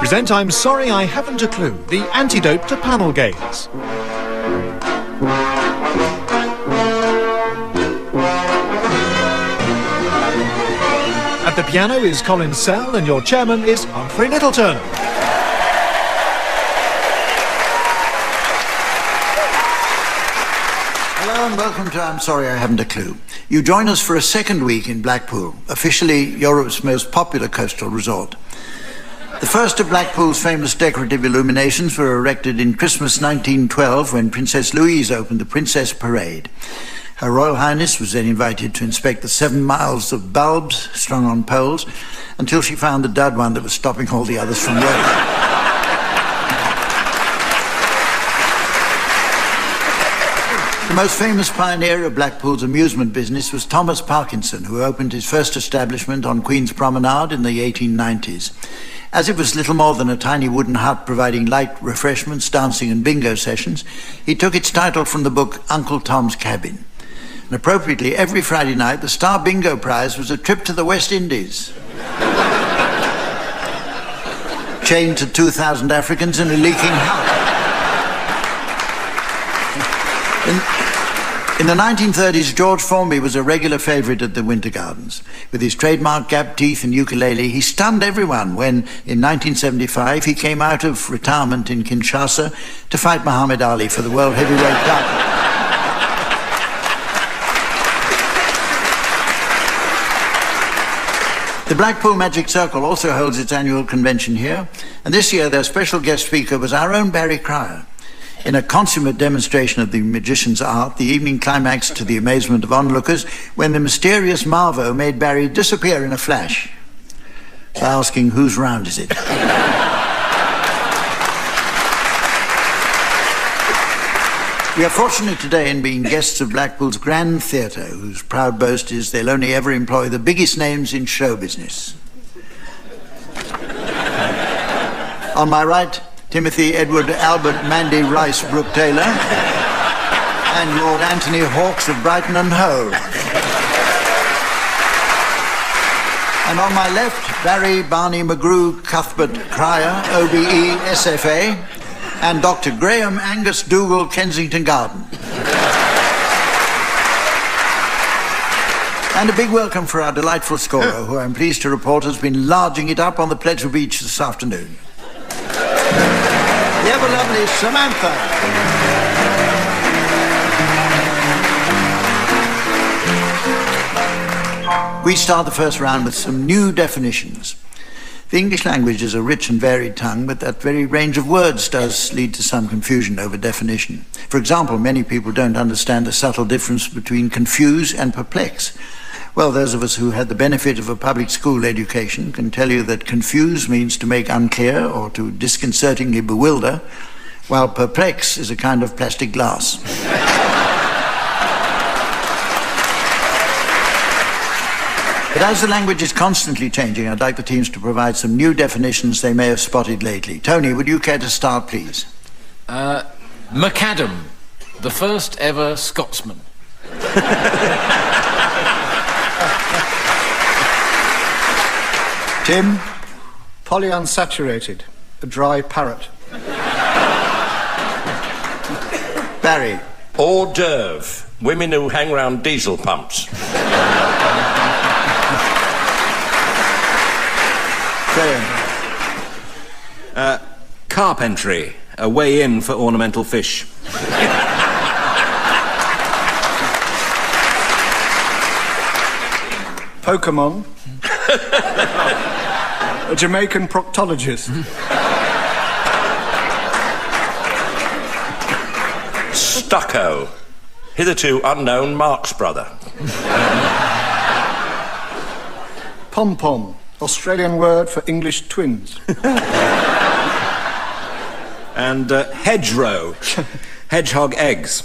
present I'm Sorry I Haven't a Clue, the antidote to panel games. At the piano is Colin Sell and your chairman is Humphrey Lyttelton. Hello and welcome to I'm Sorry I Haven't a Clue. You join us for a second week in Blackpool, officially Europe's most popular coastal resort. The first of Blackpool's famous decorative illuminations were erected in Christmas 1912 when Princess Louise opened the Princess Parade. Her Royal Highness was then invited to inspect the 7 miles of bulbs strung on poles until she found the dud one that was stopping all the others from working. The most famous pioneer of Blackpool's amusement business was Thomas Parkinson, who opened his first establishment on Queen's Promenade in the 1890s. As it was little more than a tiny wooden hut providing light refreshments, dancing and bingo sessions, he took its title from the book Uncle Tom's Cabin. And appropriately, every Friday night, the star bingo prize was a trip to the West Indies. Chained to 2,000 Africans in a leaking hut. In the 1930s, George Formby was a regular favourite at the Winter Gardens. With his trademark gap teeth and ukulele, he stunned everyone when, in 1975, he came out of retirement in Kinshasa to fight Muhammad Ali for the World Heavyweight title. The Blackpool Magic Circle also holds its annual convention here, and this year their special guest speaker was our own Barry Cryer. In a consummate demonstration of the magician's art, the evening climaxed to the amazement of onlookers when the mysterious Marvo made Barry disappear in a flash by asking, "Whose round is it?" We are fortunate today in being guests of Blackpool's Grand Theatre, whose proud boast is they'll only ever employ the biggest names in show business. On my right, Timothy Edward Albert Mandy Rice Brooke-Taylor and Lord Anthony Hawkes of Brighton and Hove. And on my left, Barry Barney McGrew Cuthbert Cryer, OBE SFA, and Dr. Graeme Angus Dougal Kensington Garden. And a big welcome for our delightful scorer, who I'm pleased to report has been larging it up on the Pledgeville Beach this afternoon. The ever-lovely Samantha. We start the first round with some new definitions. The English language is a rich and varied tongue, but that very range of words does lead to some confusion over definition. For example, many people don't understand the subtle difference between confuse and perplex. Well, those of us who had the benefit of a public school education can tell you that confuse means to make unclear or to disconcertingly bewilder, while perplex is a kind of plastic glass. But as the language is constantly changing, I'd like the teams to provide some new definitions they may have spotted lately. Tony, would you care to start, please? Macadam, the first ever Scotsman. Tim? Polyunsaturated, a dry parrot. Barry? Hors d'oeuvre, women who hang round diesel pumps. Graeme? Carpentry, a way in for ornamental fish. Pokemon. A Jamaican proctologist. Stucco, hitherto unknown Marx brother. Pom-pom, Australian word for English twins. And hedgerow, hedgehog eggs.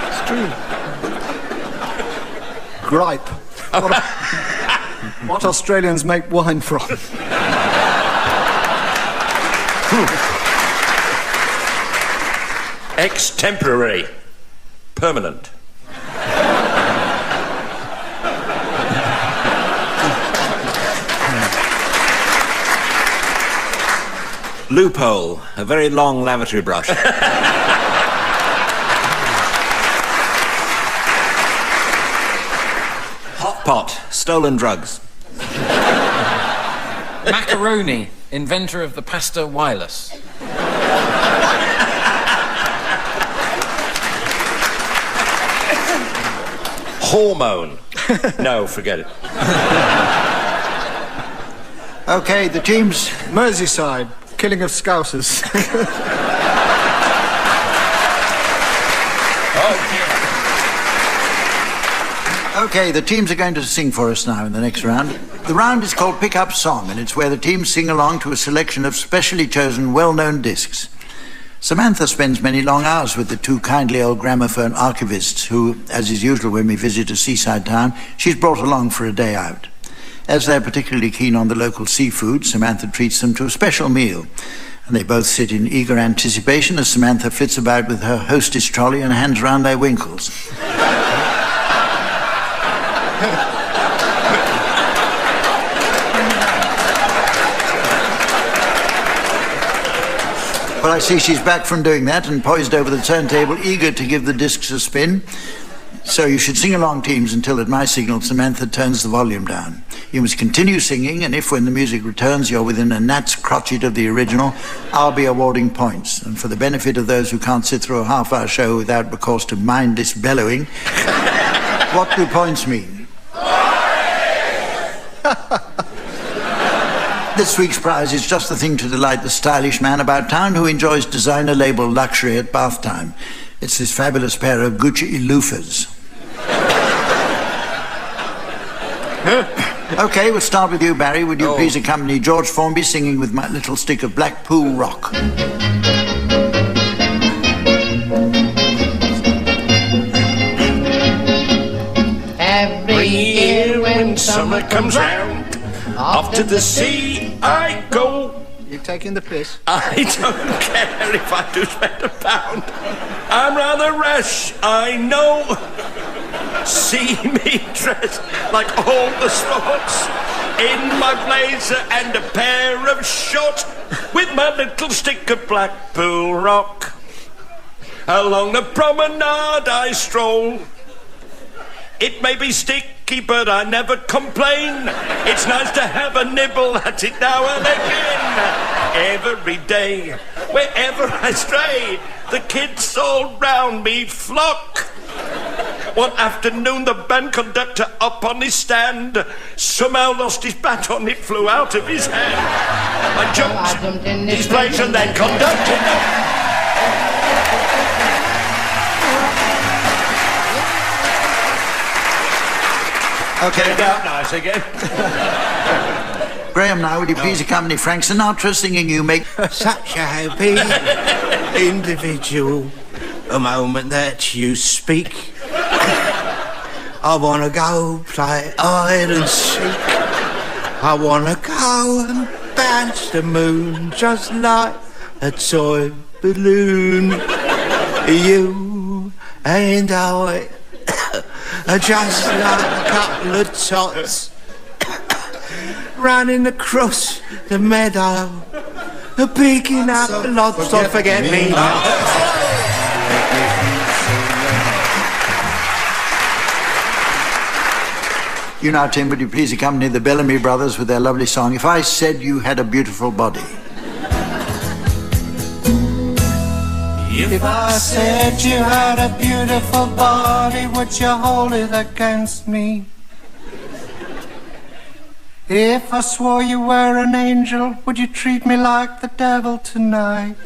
It's true. Gripe. What Australians make wine from. Extemporary, permanent. Loophole, a very long lavatory brush. Hot pot, stolen drugs. Macaroni, inventor of the pasta wireless. Hormone. No, forget it. OK, the teams... Merseyside, killing of Scousers. OK, the teams are going to sing for us now in the next round. The round is called Pick Up Song, and it's where the teams sing along to a selection of specially chosen, well-known discs. Samantha spends many long hours with the two kindly old gramophone archivists who, as is usual when we visit a seaside town, she's brought along for a day out. As they're particularly keen on the local seafood, Samantha treats them to a special meal, and they both sit in eager anticipation as Samantha flits about with her hostess trolley and hands round their winkles. Well, I see she's back from doing that and poised over the turntable, eager to give the discs a spin. So you should sing along, teams, until at my signal Samantha turns the volume down. You must continue singing, and if when the music returns you're within a gnat's crotchet of the original, I'll be awarding points. And for the benefit of those who can't sit through a half-hour show without recourse to mindless bellowing, what do points mean? This week's prize is just the thing to delight the stylish man about town who enjoys designer-label luxury at bath time. It's this fabulous pair of Gucci loafers. OK, we'll start with you, Barry. Would you please accompany George Formby singing with My Little Stick of Blackpool Rock? Every year when summer comes round, off to the sea I go. You taking the piss? I don't care if I do spend £1. I'm rather rash, I know. See me dressed like all the sorts, in my blazer and a pair of shorts, with my little stick of Blackpool Rock. Along the promenade I stroll. It may be sticky, but I never complain. It's nice to have a nibble at it now and again. Every day, wherever I stray, the kids all round me flock. One afternoon, the band conductor up on his stand somehow lost his baton, it flew out of his hand. I jumped in his place and then conducted. OK. Get it out nice again. Graeme, now, would you please accompany Frank Sinatra singing You Make Such a happy individual, a moment that you speak. I want to go play hide and seek. I want to go and bounce the moon just like a toy balloon. You and I are just like a couple of tots running across the meadow, picking up lots of forget-me-nots. You now, Tim, would you please accompany the Bellamy Brothers with their lovely song, If I Said You Had a Beautiful Body? If I said you had a beautiful body, would you hold it against me? If I swore you were an angel, would you treat me like the devil tonight?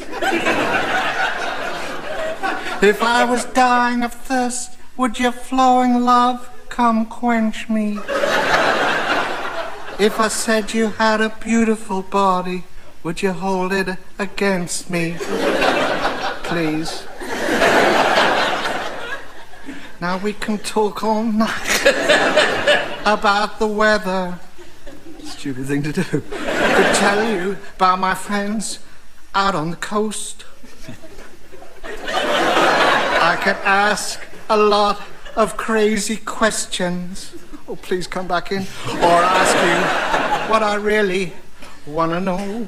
If I was dying of thirst, would your flowing love come quench me? If I said you had a beautiful body, would you hold it against me? Please. Now we can talk all night about the weather. Stupid thing to do. I could tell you about my friends out on the coast. I could ask a lot of crazy questions. Oh, please come back in. Or ask you what I really want to know.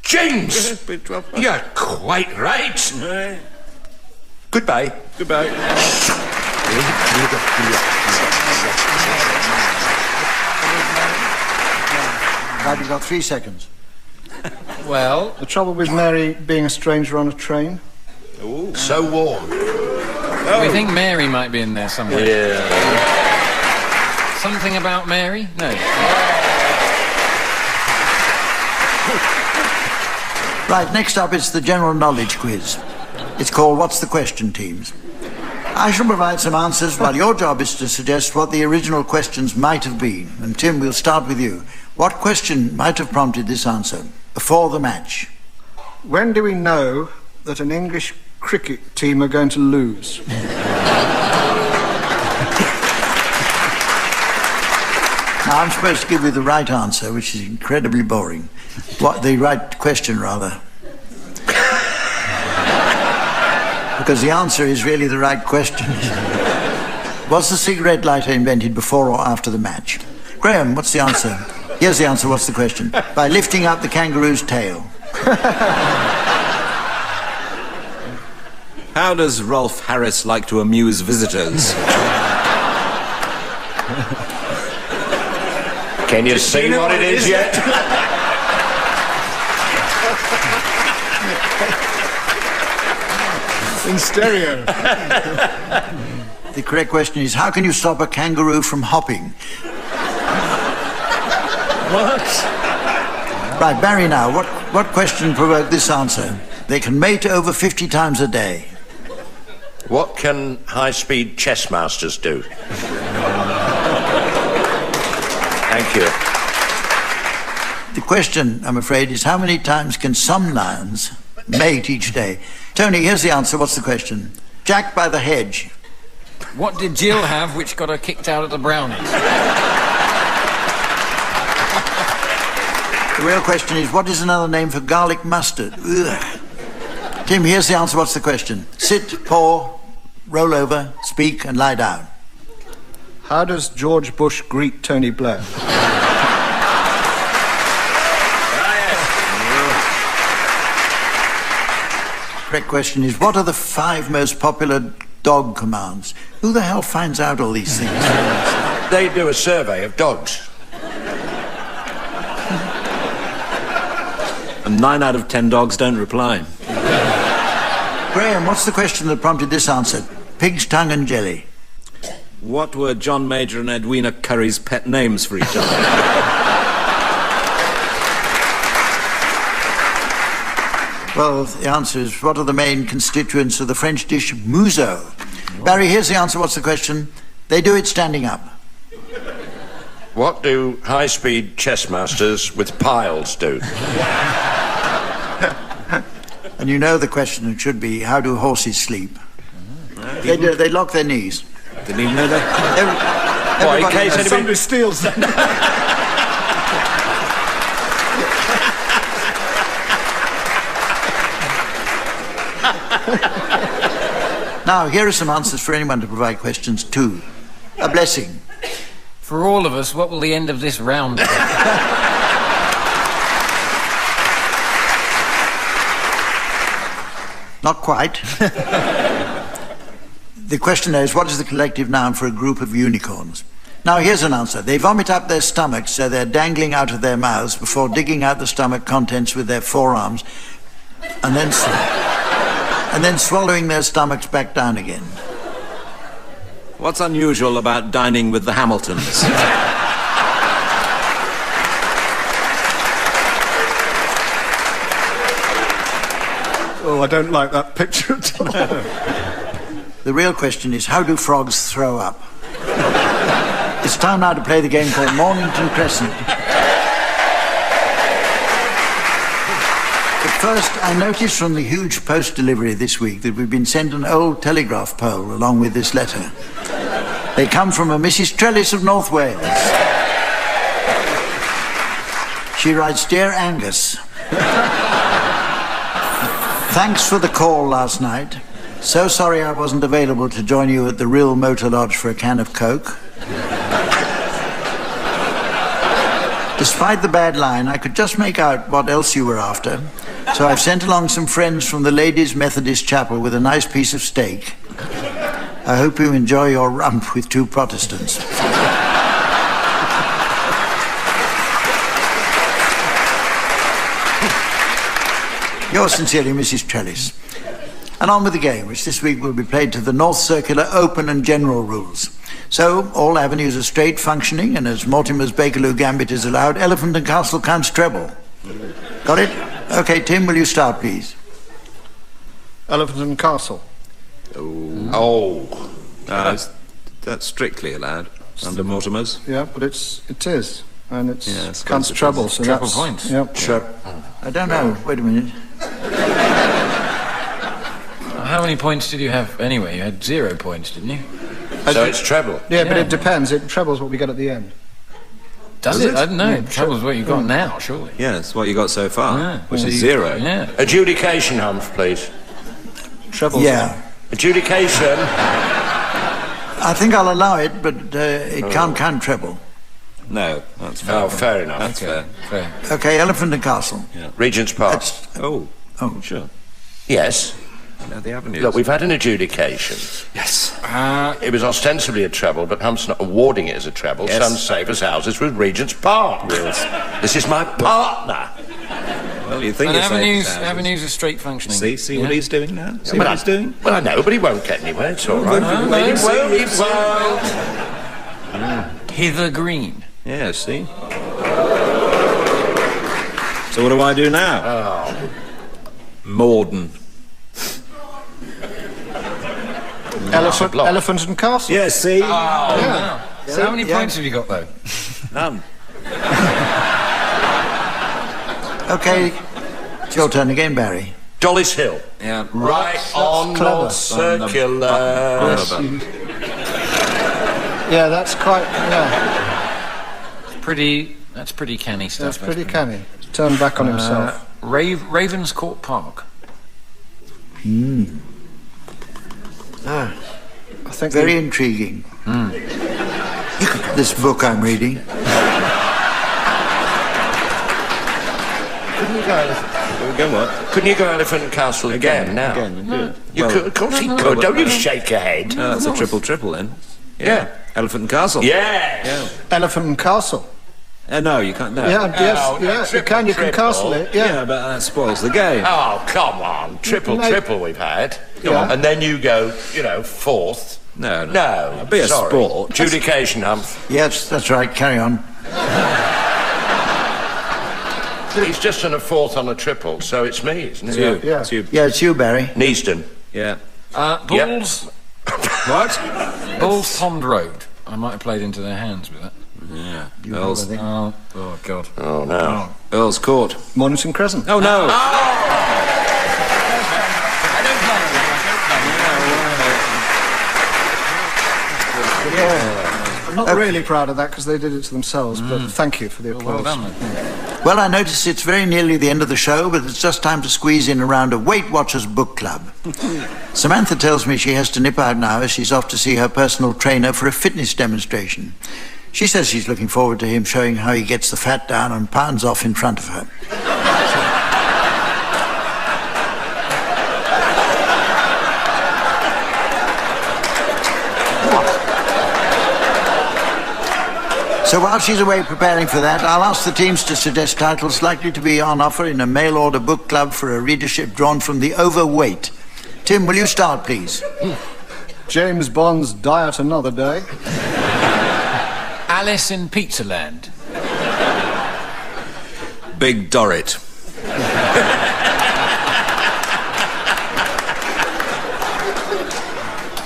James, you're quite right. Goodbye. Goodbye. Right, you've got 3 seconds. Well, the trouble with Mary being a stranger on a train? Ooh. So warm. We think Mary might be in there somewhere. Yeah. Something about Mary? No. Right, next up it's the general knowledge quiz. It's called What's the Question, teams? I shall provide some answers while your job is to suggest what the original questions might have been. And Tim, we'll start with you. What question might have prompted this answer before the match? When do we know that an English cricket team are going to lose? Now, I'm supposed to give you the right answer, which is incredibly boring. The right question, rather. Because the answer is really the right question. Was the cigarette lighter invented before or after the match? Graeme, what's the answer? Here's the answer, what's the question? By lifting up the kangaroo's tail. How does Rolf Harris like to amuse visitors? Can you see what it is yet? In stereo. The correct question is, how can you stop a kangaroo from hopping? What? Right, Barry, now, what question provoked this answer? They can mate over 50 times a day. What can high-speed chess masters do? Thank you. The question, I'm afraid, is how many times can some lions mate each day? Tony, here's the answer. What's the question? Jack by the hedge. What did Jill have which got her kicked out at the Brownies? The real question is, what is another name for garlic mustard? Ugh. Tim, here's the answer. What's the question? Sit, paw, roll over, speak, and lie down. How does George Bush greet Tony Blair? Correct question is, what are the 5 most popular dog commands? Who the hell finds out all these things? They do a survey of dogs. And 9 out of 10 dogs don't reply. Graeme, what's the question that prompted this answer? Pig's tongue and jelly. What were John Major and Edwina Curry's pet names for each other? Well, the answer is, what are the main constituents of the French dish museau? Barry, here's the answer. What's the question? They do it standing up. What do high-speed chess masters with piles do? And you know the question should be, how do horses sleep? They lock their knees. Didn't even know that. In case anybody Somebody steals them. Now, here are some answers for anyone to provide questions to. A blessing. For all of us, what will the end of this round be? Not quite. The question is, what is the collective noun for a group of unicorns? Now, here's an answer. They vomit up their stomachs, so they're dangling out of their mouths before digging out the stomach contents with their forearms, and then swallowing their stomachs back down again. What's unusual about dining with the Hamiltons? Oh, I don't like that picture at all. The real question is, how do frogs throw up? It's time now to play the game called Mornington Crescent. But first, I noticed from the huge post delivery this week that we've been sent an old telegraph pole along with this letter. They come from a Mrs. Trellis of North Wales. She writes, Dear Angus, thanks for the call last night. So sorry I wasn't available to join you at the Rill Motor Lodge for a can of Coke. Despite the bad line, I could just make out what else you were after, so I've sent along some friends from the Ladies' Methodist Chapel with a nice piece of steak. I hope you enjoy your rump with 2 Protestants. Yours sincerely, Mrs. Trellis. And on with the game, which this week will be played to the North Circular open and general rules. So, all avenues are straight, functioning, and as Mortimer's Bakerloo Gambit is allowed, Elephant and Castle counts treble. Got it? OK, Tim, will you start, please? Elephant and Castle. Oh. That's strictly allowed under Mortimer's. Yeah, but it is. And it's Yeah, counts treble, so Treble that's... points. Yep. I don't know. Wait a minute. How many points did you have anyway? You had 0 points, didn't you? So it's treble. Yeah, but it depends. It trebles what we get at the end. Does it? I don't know. Treble's what you got now, surely. Yeah, that's what you got so far, Yeah. which is 0. Yeah. Adjudication, Humph, please. Trebles. Yeah. Adjudication. I think I'll allow it, but it can't count treble. No, that's fair. Oh, fair enough. That's fair. OK, Elephant and Castle. Regent's Park. Oh, sure. Yes. Now the avenues. Look, we've had an adjudication. Yes. It was ostensibly a treble, but Hump's not awarding it as a treble. Yes. Some Savers houses with Regent's Park. Yes. This is my partner. Well, you think And it's avenues are straight functioning. See what he's doing now? See Well, what he's doing? Well, I know, but he won't get anywhere. It's all right. no, He won't. Hither green. Yeah, see? So what do I do now? Oh. Morden. Elephant and Castle. Yeah, see? Yeah. So how many points have you got, though? None. OK, it's your turn again, Barry. Dollis Hill. Yeah. Right on clever. North Circular. Yeah, that's quite... Yeah, That's pretty canny stuff. that's pretty canny. Turn back on himself. Ravenscourt Park. I think Very intriguing. This book I'm reading. Couldn't you go what? Couldn't you go Elephant and Castle again now? You could, of course he could. Don't you shake your head. That's a triple then. Yeah. Elephant and Castle. Yeah. Elephant and Castle. No, you can't. No. Yeah, yes, no, yeah, you can triple. castle it, Yeah, yeah. but that spoils the game. Oh, come on. Triple we've had. Come on. And then you go, fourth. No. No. Be a sorry. sport. Adjudication, Humph. Yes, that's right. Carry on. He's just done a fourth on a triple, so it's me, isn't it? It's you. Yeah. It's you. Yeah, it's you, Barry. Neasden. Yeah. Bulls. What? Bulls Pond Road. I might have played into their hands with that. Yeah. Earl's, Oh God. Oh, no. Earl's Court. Mornington Crescent. Oh, no. I'm not really proud of that because they did it to themselves, but thank you for the applause. Well done, then. Well, I notice it's very nearly the end of the show, but it's just time to squeeze in a round of Weightwatchers Book Club. Samantha tells me she has to nip out now as she's off to see her personal trainer for a fitness demonstration. She says she's looking forward to him showing how he gets the fat down and pounds off in front of her. So while she's away preparing for that, I'll ask the teams to suggest titles likely to be on offer in a mail-order book club for a readership drawn from the overweight. Tim, will you start, please? James Bond's Diet Another Day. Alice in Pizzaland. Big Dorrit.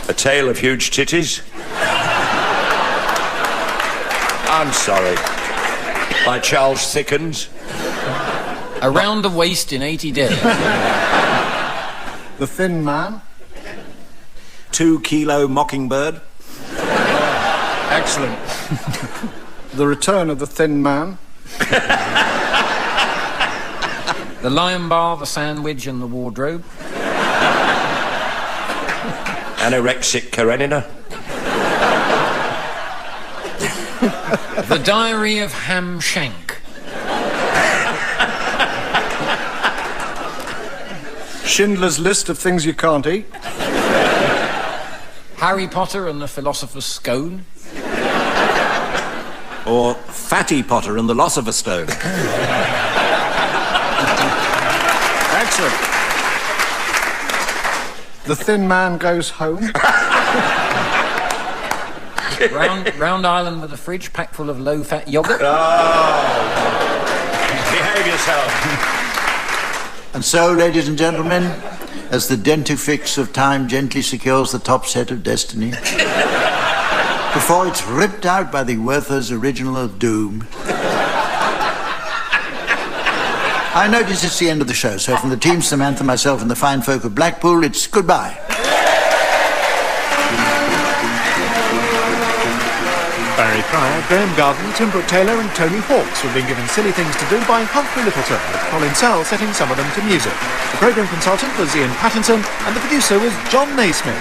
A Tale of Huge Titties. I'm sorry. By Charles Thickens. Around the Waist in 80 Days. The Thin Man. 2 Kilo Mockingbird. Excellent. The Return of the Thin Man. The Lion Bar, the Sandwich, and the Wardrobe. Anorexic Karenina. The Diary of Ham Shank. Schindler's List of Things You Can't Eat. Harry Potter and the Philosopher's Scone. Or Fatty Potter and the Loss of a Stone. Excellent. The Thin Man Goes Home. Round Island with a fridge packed full of low-fat yoghurt. Behave yourself. And so, ladies and gentlemen, as the dentifrice of time gently secures the top set of destiny, before it's ripped out by the Werther's original of doom, I notice it's the end of the show, so from the team, Samantha, myself, and the fine folk of Blackpool, it's goodbye. Barry Cryer, Graeme Garden, Tim Brooke-Taylor and Tony Hawkes were being given silly things to do by Humphrey Lyttelton, with Colin Sell setting some of them to music. The programme consultant was Ian Pattinson and the producer was John Naismith.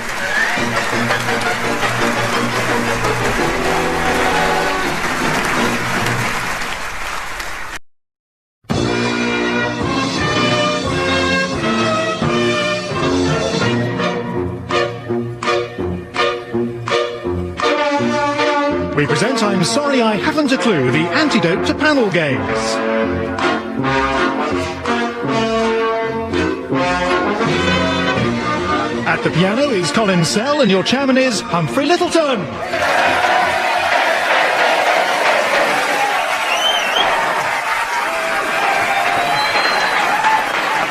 We present I'm Sorry I Haven't a Clue, the antidote to panel games. At the piano is Colin Sell and your chairman is Humphrey Lyttelton.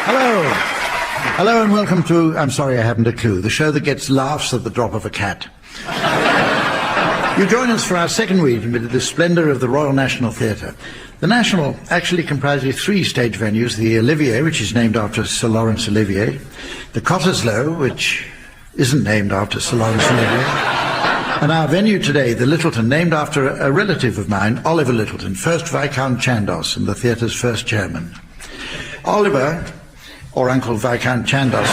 Hello. Hello and welcome to I'm Sorry I Haven't a Clue, the show that gets laughs at the drop of a cat. You join us for our second week amid the splendour of the Royal National Theatre. The National actually comprises 3 stage venues: the Olivier, which is named after Sir Laurence Olivier, the Cottesloe, which isn't named after Sir Laurence Olivier, and our venue today, the Lyttelton, named after a relative of mine, Oliver Lyttelton, 1st Viscount Chandos and the theatre's first chairman. Oliver, or Uncle Viscount Chandos,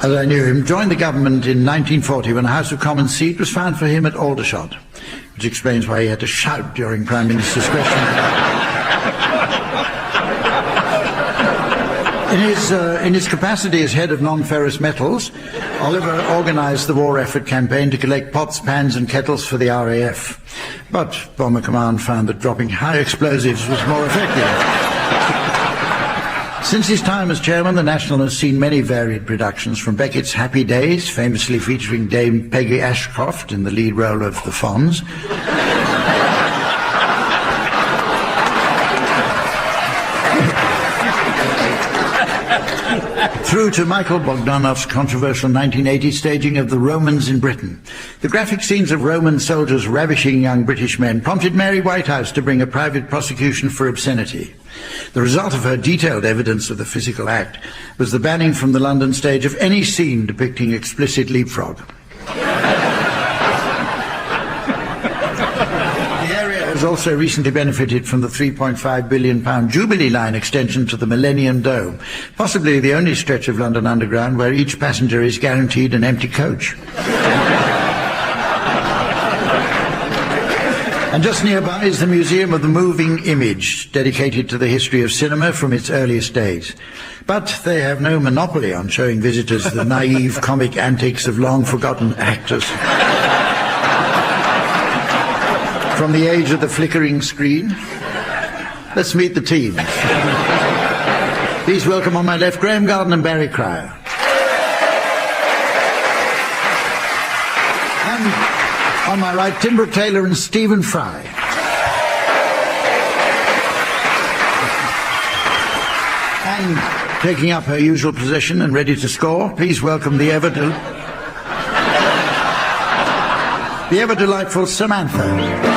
as I knew him, joined the government in 1940 when a House of Commons seat was found for him at Aldershot, which explains why he had to shout during Prime Minister's question. In his capacity as head of non-ferrous metals, Oliver organised the war effort campaign to collect pots, pans and kettles for the RAF. But Bomber Command found that dropping high explosives was more effective. Since his time as chairman, the National has seen many varied productions, from Beckett's Happy Days, famously featuring Dame Peggy Ashcroft in the lead role of the Fonz, through to Michael Bogdanov's controversial 1980 staging of The Romans in Britain. The graphic scenes of Roman soldiers ravishing young British men prompted Mary Whitehouse to bring a private prosecution for obscenity. The result of her detailed evidence of the physical act was the banning from the London stage of any scene depicting explicit leapfrog. The area has also recently benefited from the £3.5 billion Jubilee Line extension to the Millennium Dome, possibly the only stretch of London Underground where each passenger is guaranteed an empty coach. And just nearby is the Museum of the Moving Image, dedicated to the history of cinema from its earliest days. But they have no monopoly on showing visitors the naive comic antics of long-forgotten actors. From the age of the flickering screen, let's meet the team. Please welcome on my left Graeme Garden and Barry Cryer. And on my right, Tim Brooke-Taylor and Stephen Fry. And taking up her usual position and ready to score, please welcome the ever delightful Samantha.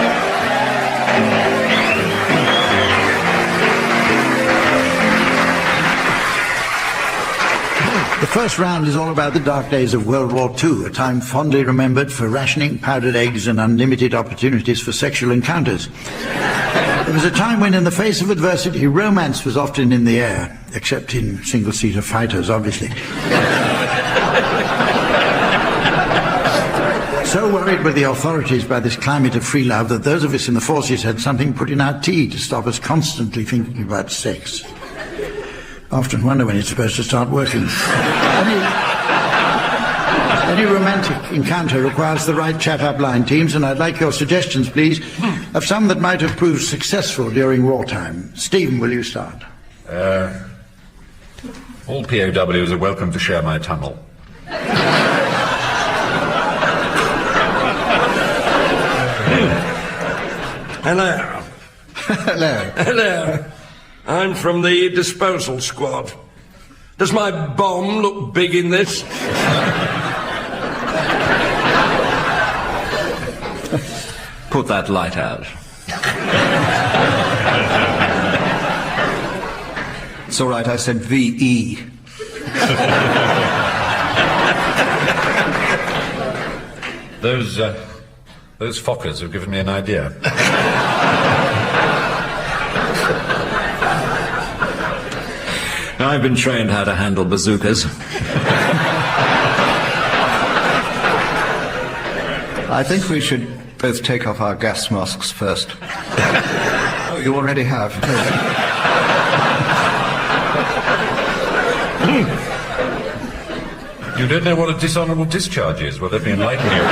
The first round is all about the dark days of World War II, a time fondly remembered for rationing, powdered eggs and unlimited opportunities for sexual encounters. There was a time when, in the face of adversity, romance was often in the air, except in single-seater fighters, obviously. So worried were the authorities by this climate of free love that those of us in the forces had something put in our tea to stop us constantly thinking about sex. Often wonder when it's supposed to start working. Any romantic encounter requires the right chat-up line, teams, and I'd like your suggestions, please, of some that might have proved successful during wartime. Stephen, will you start? All POWs are welcome to share my tunnel. Hello. Hello. Hello. I'm from the disposal squad. Does my bomb look big in this? Put that light out. It's all right, I said VE. Those Fockers have given me an idea. I've been trained how to handle bazookas. I think we should both take off our gas masks first. Oh, you already have. You don't know what a dishonourable discharge is? Well, let me enlighten you.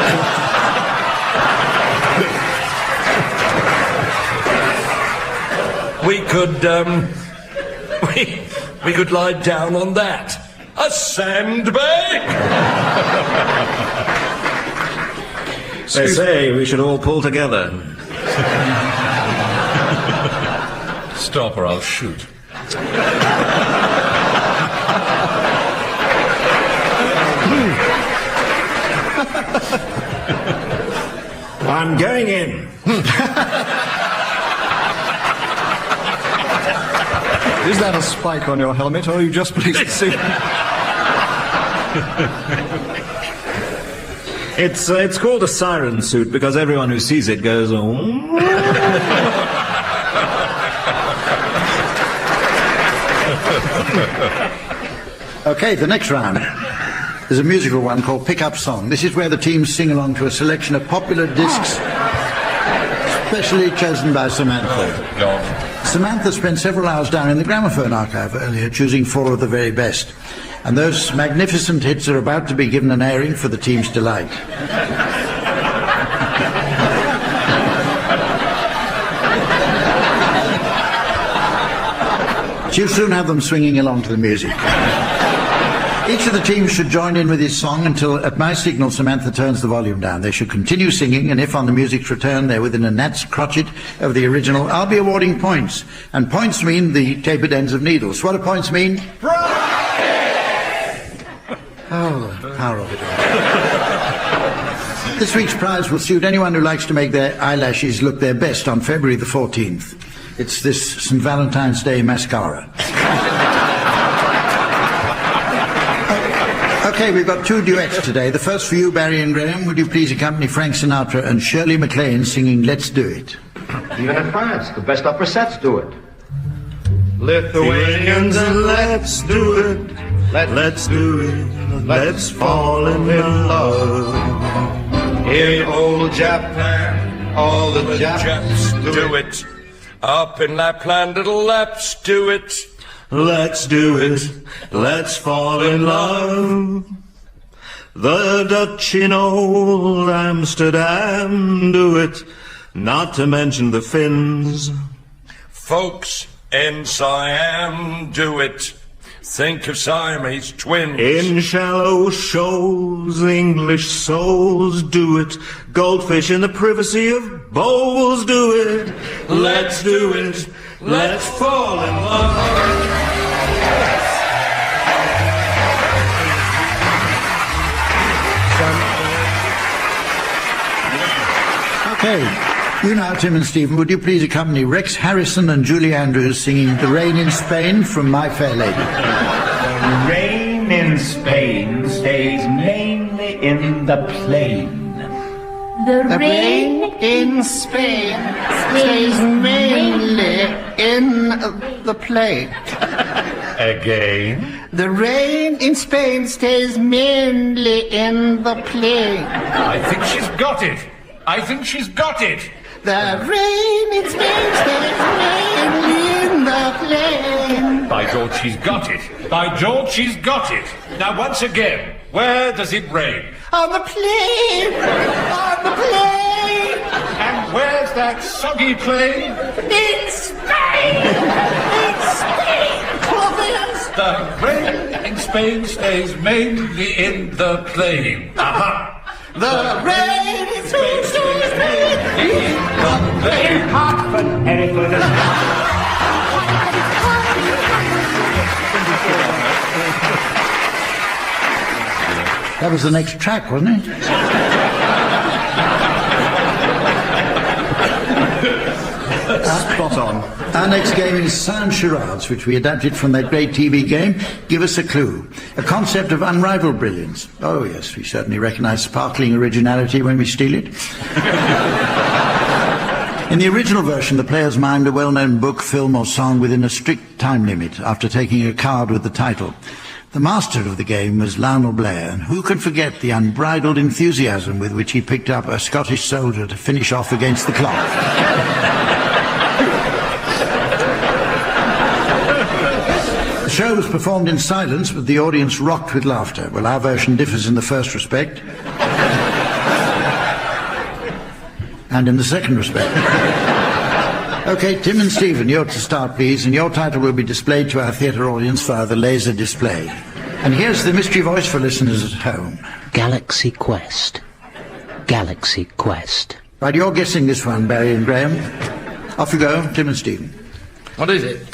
We could lie down on that. A sandbag? They say we should all pull together. Stop or I'll shoot. I'm going in. Is that a spike on your helmet, or are you just pleased to see? It's called a siren suit because everyone who sees it goes, oh. Okay, the next round is a musical one called Pick-Up Song. This is where the teams sing along to a selection of popular discs, specially chosen by Samantha. Oh, God. Samantha spent several hours down in the gramophone archive earlier, choosing 4 of the very best. And those magnificent hits are about to be given an airing for the team's delight. She'll soon have them swinging along to the music. Each of the teams should join in with his song until, at my signal, Samantha turns the volume down. They should continue singing, and if on the music's return they're within a gnat's crotchet of the original, I'll be awarding points. And points mean the tapered ends of needles. What do points mean? Oh, the power of it all. This week's prize will suit anyone who likes to make their eyelashes look their best on February the 14th. It's this St. Valentine's Day mascara. Okay, we've got 2 duets today. The first for you, Barry and Graham. Would you please accompany Frank Sinatra and Shirley MacLaine singing Let's Do It? Even in France, the best opera sets do it. Lithuanians, and let's do it. Let's do it. Let's fall in love. In old Japan, all the Japs do it. Up in Lapland, little Laps do it. Let's do it. Let's fall in love. The Dutch in old Amsterdam do it. Not to mention the Finns. Folks in Siam do it. Think of Siamese twins. In shallow shoals, English souls do it. Goldfish in the privacy of bowls do it. Let's do it. Let's fall in love. Okay, you now, Tim and Stephen, would you please accompany Rex Harrison and Julie Andrews singing The Rain in Spain from My Fair Lady? The rain in Spain stays mainly in the plain. The rain in Spain stays mainly in the plain. Again? The rain in Spain stays mainly in the plain. I think she's got it. I think she's got it. The rain in Spain stays mainly in the plain. By By George, she's got it. By George, she's got it. Now, once again, where does it rain? On the plane! On the plane! And where's that soggy plane? In Spain! In Spain! Providence! The rain in Spain stays mainly in the plain. Aha! The rain in Spain stays mainly in the plain. Hartford, Hereford, and That was the next track, wasn't it? Spot on. Our next game is Sound Charades, which we adapted from that great TV game, Give Us a Clue. A concept of unrivaled brilliance. Oh, yes, we certainly recognise sparkling originality when we steal it. In the original version, the players mimed a well-known book, film or song within a strict time limit after taking a card with the title. The master of the game was Lionel Blair, and who can forget the unbridled enthusiasm with which he picked up a Scottish soldier to finish off against the clock. The show was performed in silence, but the audience rocked with laughter. Well, our version differs in the first respect. And in the second respect. OK, Tim and Stephen, you're to start, please, and your title will be displayed to our theatre audience via the laser display. And here's the mystery voice for listeners at home. Galaxy Quest. Galaxy Quest. Right, you're guessing this one, Barry and Graham. Off you go, Tim and Stephen. What is it?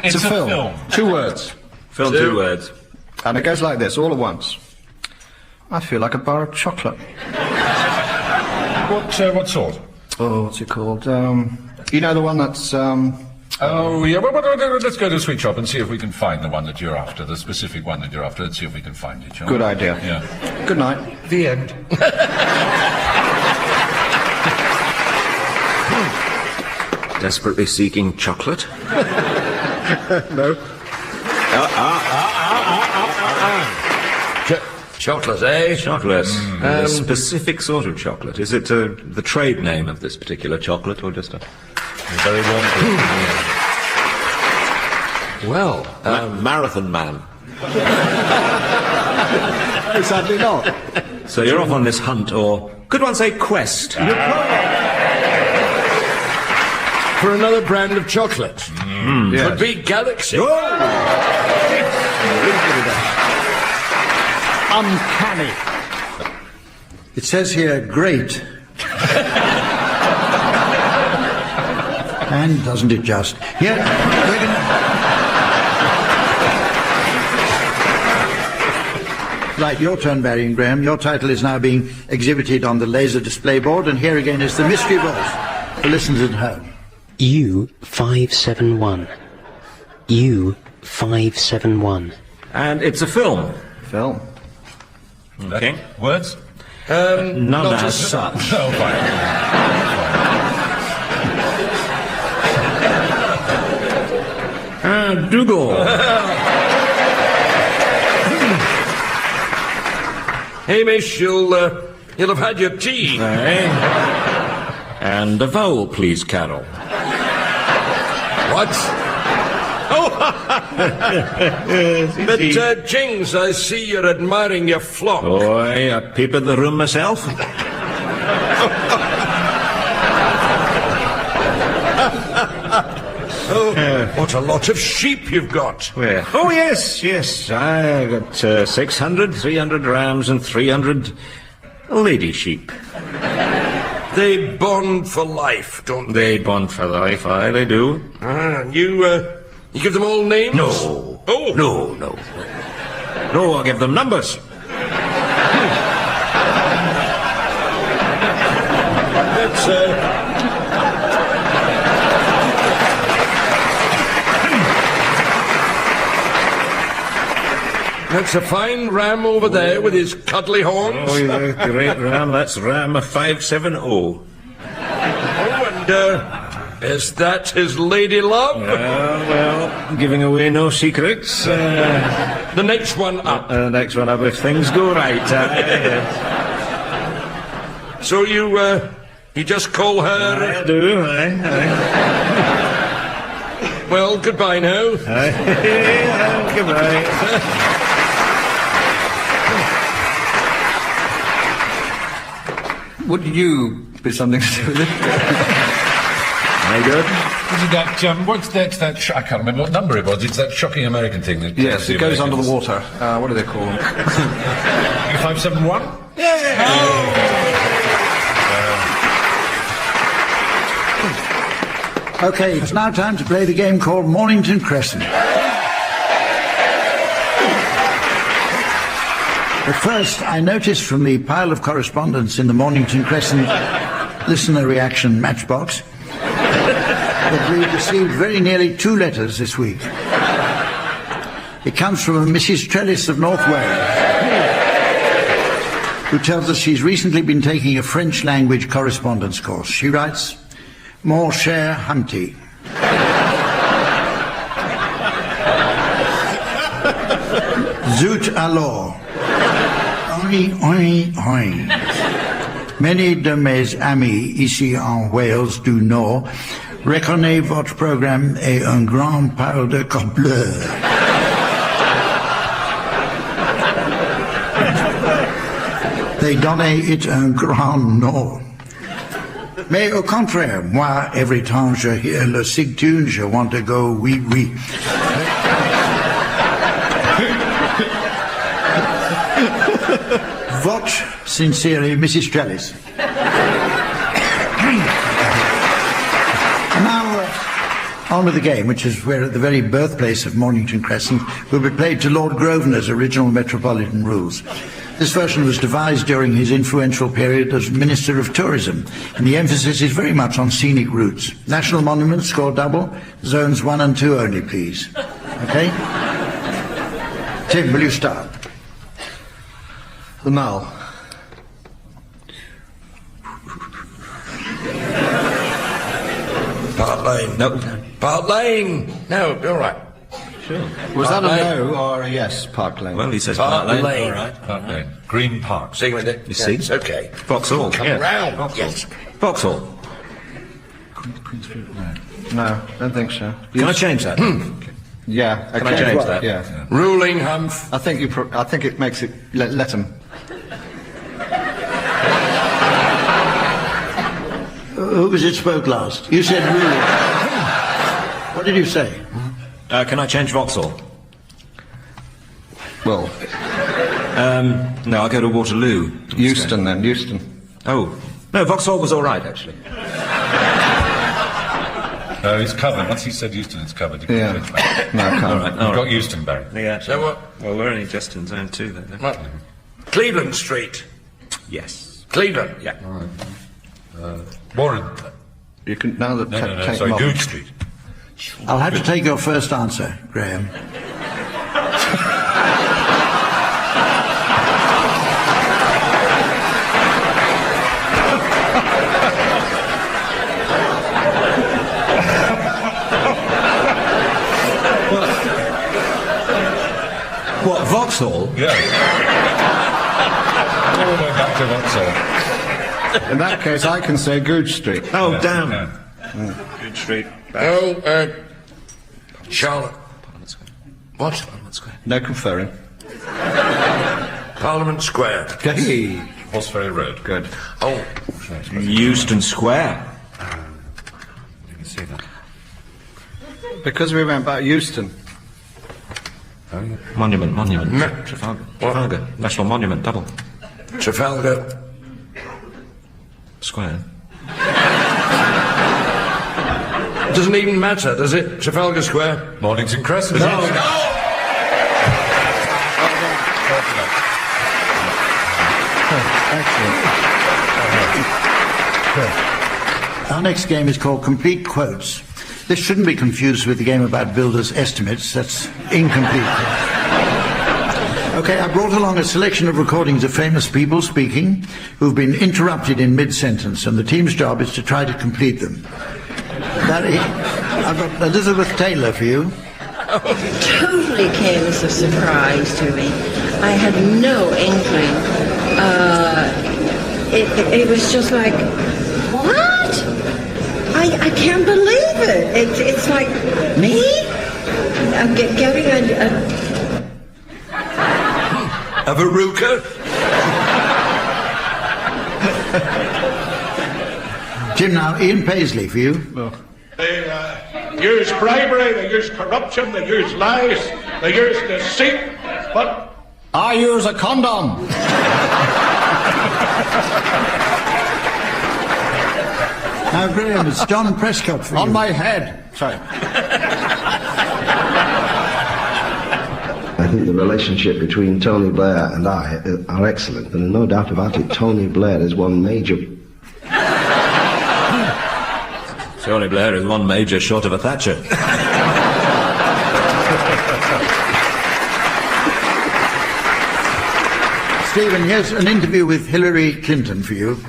It's a film. 2 words. Film 2 words. And it goes like this, all at once. I feel like a bar of chocolate. What sort? Oh, what's it called? You know the one that's, Oh, yeah, well, let's go to a sweet shop and see if we can find the one that you're after, the specific one that you're after. Let's see if we can find it, shall we? Good idea. Yeah. Good night. The end. Desperately seeking chocolate? No. Chocolate, eh? Chocolate. A specific sort of chocolate. Is it the trade name of this particular chocolate, or just a very warm? Well, Marathon Man. No, sadly not. So you're off on this hunt, or could one say quest? for another brand of chocolate. Yes. Could be Galaxy. Uncanny. It says here, great. And doesn't it just? Yeah, we're gonna... Right, your turn, Barry and Graham. Your title is now being exhibited on the laser display board, and here again is the mystery voice for listeners at home. U571. U571. And it's a film. Film. Okay. Words? None as such. No, fine. Dougal. Hamish, you'll have had your tea. And a vowel, please, Carol. What? Oh! But, Jings, I see you're admiring your flock. Oh, I peep at the room myself. Oh, what a lot of sheep you've got. Where? Oh, yes. I got 600, 300 rams and 300 lady sheep. They bond for life, don't they? They bond for life, aye, they do. You give them all names? No. Oh. No, I'll give them numbers. That's a fine ram over there with his cuddly horns. Oh, yeah, great ram. That's ram 570. Oh, and is that his lady love? Well, giving away no secrets. The next one up. Next one up if things go right. So you just call her... I do, aye. Well, goodbye now. Goodbye. Would you be something to do with it? Very good. Is it that, what's that, I can't remember what number it was. It's that shocking American thing that... Yes, it goes under the water. What do they call them? 571? Yeah! OK, it's now time to play the game called Mornington Crescent. But first, I noticed from the pile of correspondence in the Mornington Crescent listener reaction matchbox that we've received very nearly 2 letters this week. It comes from a Mrs. Trellis of North Wales, who tells us she's recently been taking a French language correspondence course. She writes, Mon cher Humpty. Zut alors. Oi, oi, oi. Many de mes amis ici en Wales du Nord reconnaissent votre programme est un grand pile de compleurs. They donne it un grand nom. Mais au contraire, moi, every time je hear le sig tune, je want to go oui, oui. Votre sincerely, Mrs. Trellis. Now, on with the game, which is where at the very birthplace of Mornington Crescent will be played to Lord Grosvenor's original Metropolitan rules. This version was devised during his influential period as Minister of Tourism, and the emphasis is very much on scenic routes. National monuments score double, zones 1 and 2 only, please. OK? Tim, will you start? The Mall. Park Lane. No. Park Lane. No, all right. Sure. Was Park that a Lane. no or a yes, Park Lane? Well, he says Park Park Lane. Lane. All right. Park Lane. Green Park. See with it? You see? It's okay. Vauxhall. Come Yeah. round. Vauxhall. Yes. Vauxhall. No, don't think so. Can I change that? Yeah. Can I change that? Yeah. Ruling Humph. I think I think it makes it... Let him. Who was it spoke last? You said ruling. What did you say? Can I change Vauxhall? Well... No, I'll go to Waterloo. Euston, then. Euston. Oh. No, Vauxhall was all right, actually. No, it's covered. Once he said Euston, it's covered. You Yeah. can change that. No, I can't. All right. You've got Euston, Barry. Yeah. So what? Well, we're only just in zone 2, then. What? Cleveland Street. Yes. Cleveland. Yeah. Warren. You can... Now that... No, take sorry, them off. Goode Street. I'll have to take your first answer, Graham. What, Vauxhall? Yeah. All the way back to Vauxhall. In that case, I can say Goode Street. Oh, Yeah, damn. yeah. Good Street. Oh, Charlotte. What? No conferring. Parliament Square. Hey. Horseferry Road. Good. Oh, Euston Square. You can see that. Because we went back Euston. Oh, yeah. Monument. No. Trafalgar. National Monument, double. Trafalgar Square. Doesn't even matter, does it? Trafalgar Square. Mornington Crescent. Our next game is called Complete Quotes. This shouldn't be confused with the game about builders' estimates. That's incomplete. Okay, I brought along a selection of recordings of famous people speaking who've been interrupted in mid-sentence, and the team's job is to try to complete them. I've got Elizabeth Taylor for you. Totally came as a surprise to me. I had no inkling. It was just like, what? I can't believe it. It's like, me? I'm getting A verruca? Jim, now, Ian Paisley for you. They use bribery, they use corruption, they use lies, they use deceit, but... I use a condom. Now, Graeme, it's John Prescott for you. On my head. Sorry. I think the relationship between Tony Blair and I are excellent, and no doubt about it, Tony Blair is one major... Tony Blair is one major short of a Thatcher. Stephen, here's an interview with Hillary Clinton for you.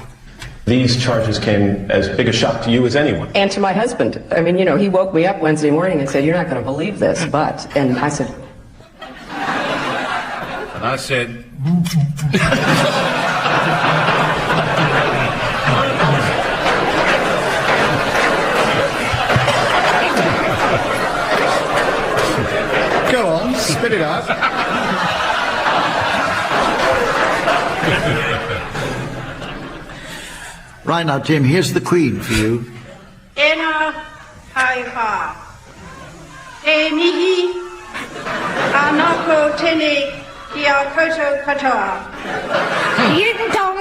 These charges came as big a shock to you as anyone. And to my husband. I mean, he woke me up Wednesday morning and said, "You're not going to believe this, but..." And I said... And I said... Go on, spit it out. Right now, Tim, here's the Queen for you. Ena haiha. E mihi. Anako tene kia koto katoa. Ying tong,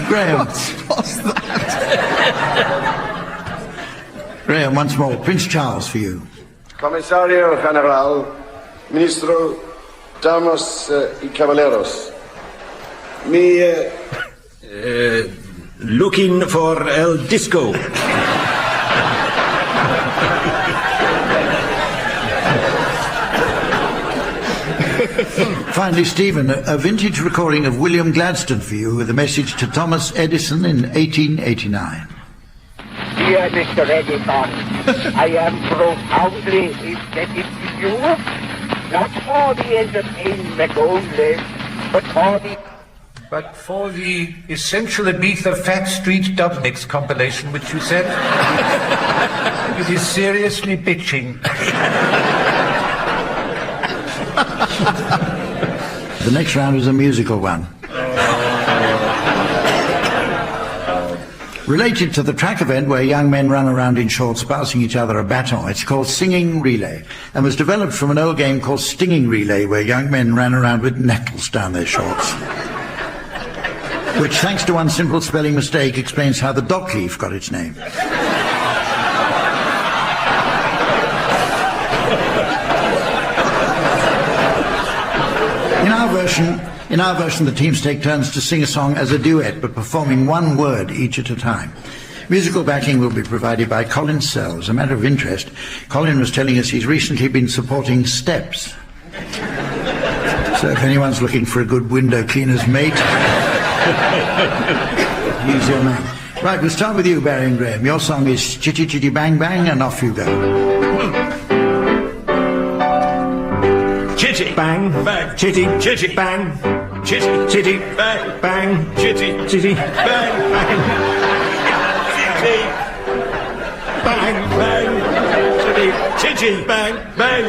Graeme. What's that? Graeme, once more, Prince Charles for you. Comisario General, Ministro, Damas y Caballeros. Looking for El Disco. Finally, Stephen, a vintage recording of William Gladstone for you with a message to Thomas Edison in 1889. Dear Mr. Edison, I am profoundly indebted to you, not for the entertainment only, but for the essential Ibiza Fat Street Dub Mix compilation which you sent. It is seriously bitching. The next round is a musical one. Related to the track event where young men run around in shorts passing each other a baton, it's called Singing Relay, and was developed from an old game called Stinging Relay, where young men ran around with nettles down their shorts. Which, thanks to one simple spelling mistake, explains how the dock leaf got its name. In our version, the teams take turns to sing a song as a duet, but performing one word each at a time. Musical backing will be provided by Colin Sell. As a matter of interest, Colin was telling us he's recently been supporting Steps. So if anyone's looking for a good window cleaner's mate, he's your man. Right, we'll start with you, Barry and Graeme. Your song is Chitty Chitty Bang Bang, and off you go. Chitty bang bang, chitty chitty bang, chitty chitty bang bang, chitty chitty bang bang, chitty bang bang, chitty chitty bang bang.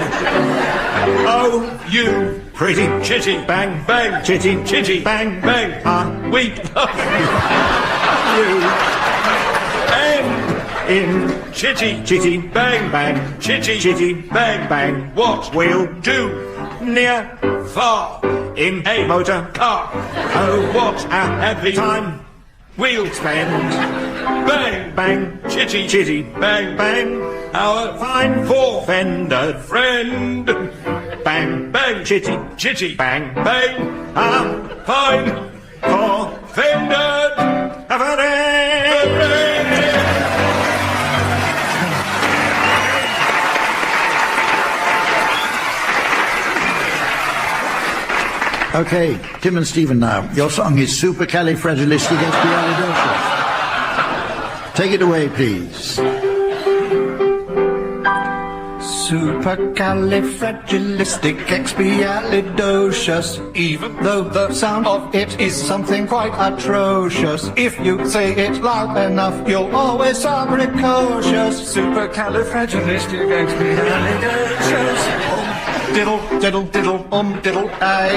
Oh, you pretty chitty bang bang, chitty chitty bang bang. We love you. And in chitty chitty bang bang, chitty chitty bang bang. What we'll do? Near, far, in a motor car. Oh, what a happy time we'll spend. Bang, bang, chitty, chitty, bang, bang. Our fine four-fendered friend. Bang, bang, chitty, chitty, bang, bang. Our fine four-fendered friend. Okay, Tim and Stephen now. Your song is Supercalifragilisticexpialidocious. Take it away, please. Supercalifragilisticexpialidocious, even though the sound of it is something quite atrocious. If you say it loud enough, you'll always sound precocious. Supercalifragilisticexpialidocious. Diddle, diddle, diddle, diddle, I.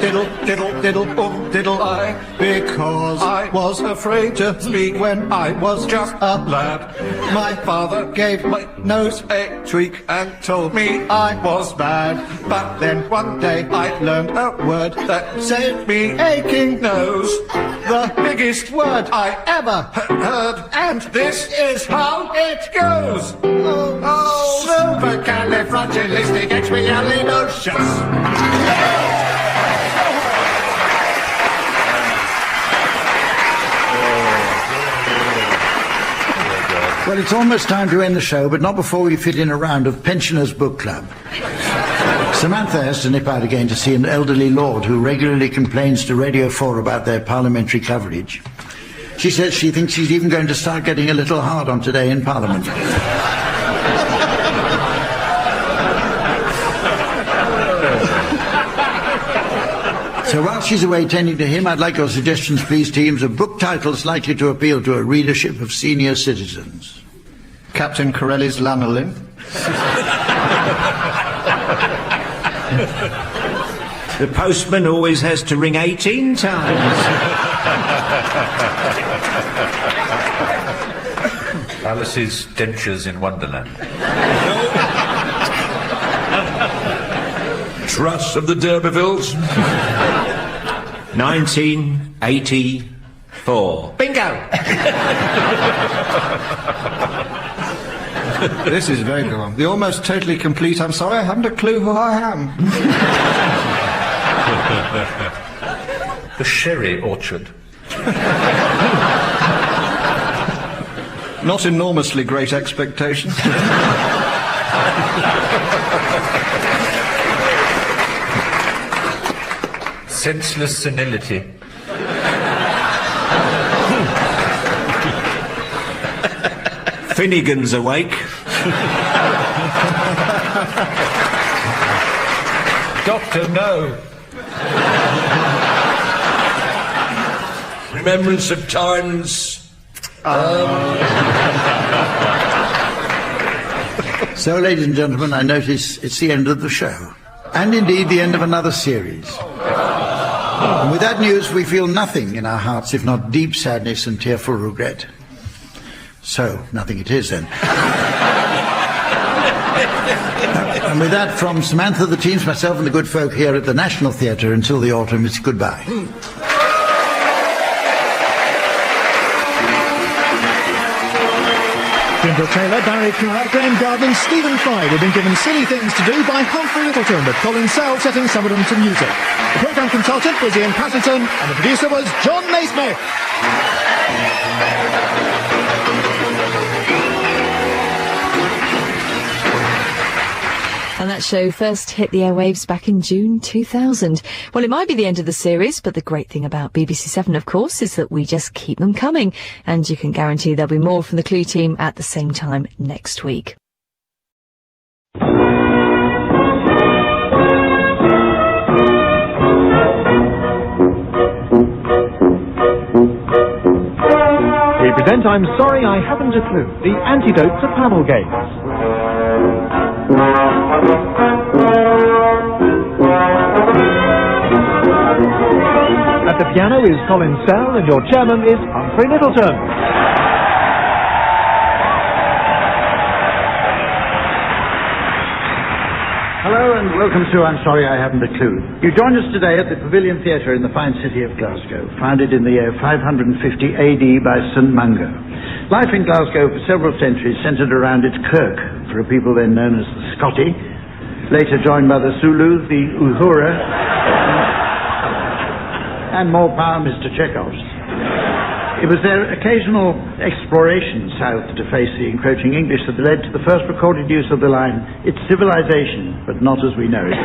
Diddle, diddle, diddle, diddle, I. Because I was afraid to speak when I was just a lad. My father gave my nose a tweak and told me I was bad. But then one day I learned a word that saved me aching nose. The biggest word I ever heard, and this is how it goes. Supercalifragilisticexpialidocious. Well, it's almost time to end the show, but not before we fit in a round of Pensioners Book Club. Samantha has to nip out again to see an elderly lord who regularly complains to Radio 4 about their parliamentary coverage. She says she thinks he's even going to start getting a little hard on Today in Parliament. So while she's away tending to him, I'd like your suggestions, please, teams, of book titles likely to appeal to a readership of senior citizens. Captain Corelli's Lanolin. The postman always has to ring 18 times. Alice's Dentures in Wonderland. Truss of the D'Urbervilles. 1984. Bingo! This is very good one. The almost totally complete I'm sorry, I haven't a clue who I am. The Sherry Orchard. Not enormously great expectations. Senseless Senility. Finnegan's Awake. Doctor No. Remembrance of Times. So, ladies and gentlemen, I notice it's the end of the show. And indeed the end of another series. And with that news, we feel nothing in our hearts, if not deep sadness and tearful regret. So, nothing it is, then. And with that, from Samantha, the teams, myself and the good folk here at the National Theatre, until the autumn, it's goodbye. Brooke-Taylor, Barry Cryer, Graeme Garden, Stephen Fry have been given silly things to do by Humphrey Lyttelton, with Colin Sell setting some of them to music. The programme consultant was Ian Patterson, and the producer was John Naismith. And that show first hit the airwaves back in June 2000. Well, it might be the end of the series, but the great thing about BBC 7, of course, is that we just keep them coming. And you can guarantee there'll be more from the Clue team at the same time next week. We present I'm Sorry I Haven't a Clue, the antidote to panel games. At the piano is Colin Sell and your chairman is Humphrey Lyttelton. Hello and welcome to I'm Sorry I Haven't a Clue. You join us today at the Pavilion Theatre in the fine city of Glasgow, founded in the year 550 AD by St Mungo. Life in Glasgow for several centuries centred around its kirk, for a people then known as the Scoti, later joined by the Zulu, the Uhura, and more power Mr Chekhov's. It was their occasional exploration south to face the encroaching English that led to the first recorded use of the line, "It's civilization, but not as we know it."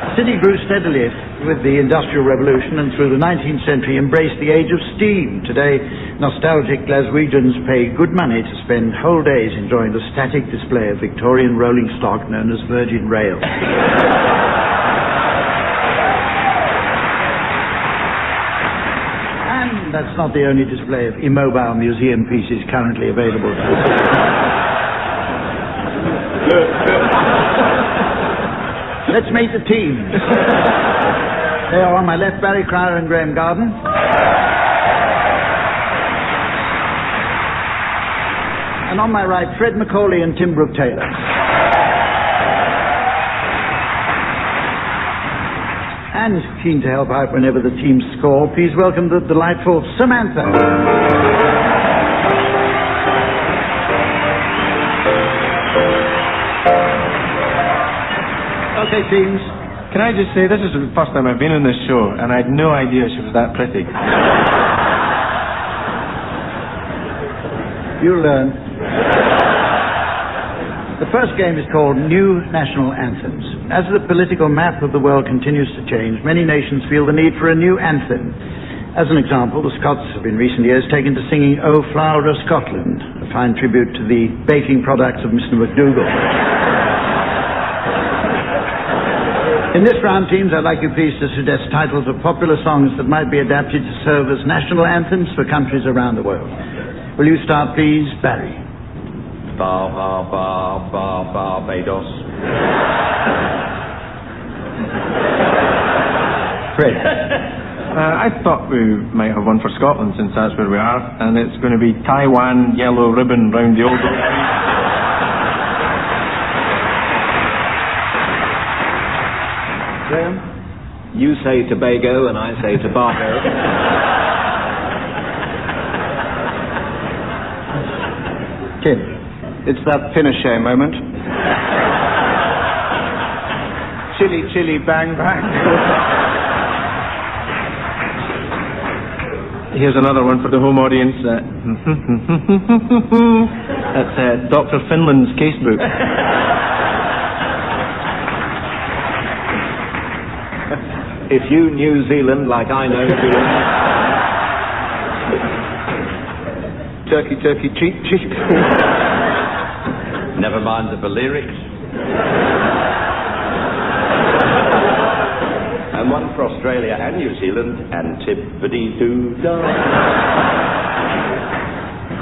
The city grew steadily with the Industrial Revolution and through the 19th century embraced the age of steam. Today, Nostalgic Glaswegians pay good money to spend whole days enjoying the static display of Victorian rolling stock known as Virgin Rail. And that's not the only display of immobile museum pieces currently available to us. Let's meet the teams. They are on my left, Barry Cryer and Graeme Garden. And on my right, Fred Macaulay and Tim Brooke-Taylor. And keen to help out whenever the teams score, please welcome the delightful Samantha. Okay, teams. Can I just say, this is the first time I've been on this show, and I had no idea she was that pretty. You'll learn. The first game is called New National Anthems. As the political map of the world continues to change, many nations feel the need for a new anthem. As an example, the Scots have in recent years taken to singing O Flower of Scotland, a fine tribute to the baking products of Mr. McDougall. In this round, teams, I'd like you please to suggest titles of popular songs that might be adapted to serve as national anthems for countries around the world. Will you start, please, Barry? Barbados. Fred. I thought we might have one for Scotland, since that's where we are, and it's going to be Taiwan Yellow Ribbon Round the Old Oak Tree. Graham? You say Tobago and I say Tobago. Tim? It's that Pinochet moment. Chili, chili, bang, bang. Here's another one for the home audience. That's Dr. Finland's casebook. If you New Zealand like I know Zealand. Turkey, turkey, cheek, cheek. Never mind the lyrics. And one for Australia and New Zealand, and tippity-doo-dah.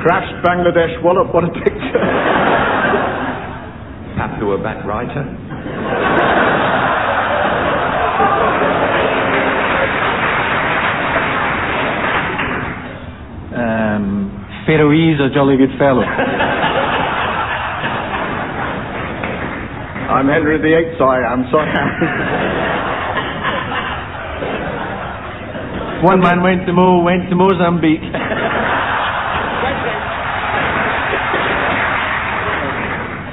Crashed Bangladesh, what a picture. Papua backwriter. Faroese, a jolly good fellow. I'm Henry VIII, so I am, One man went to Mozambique.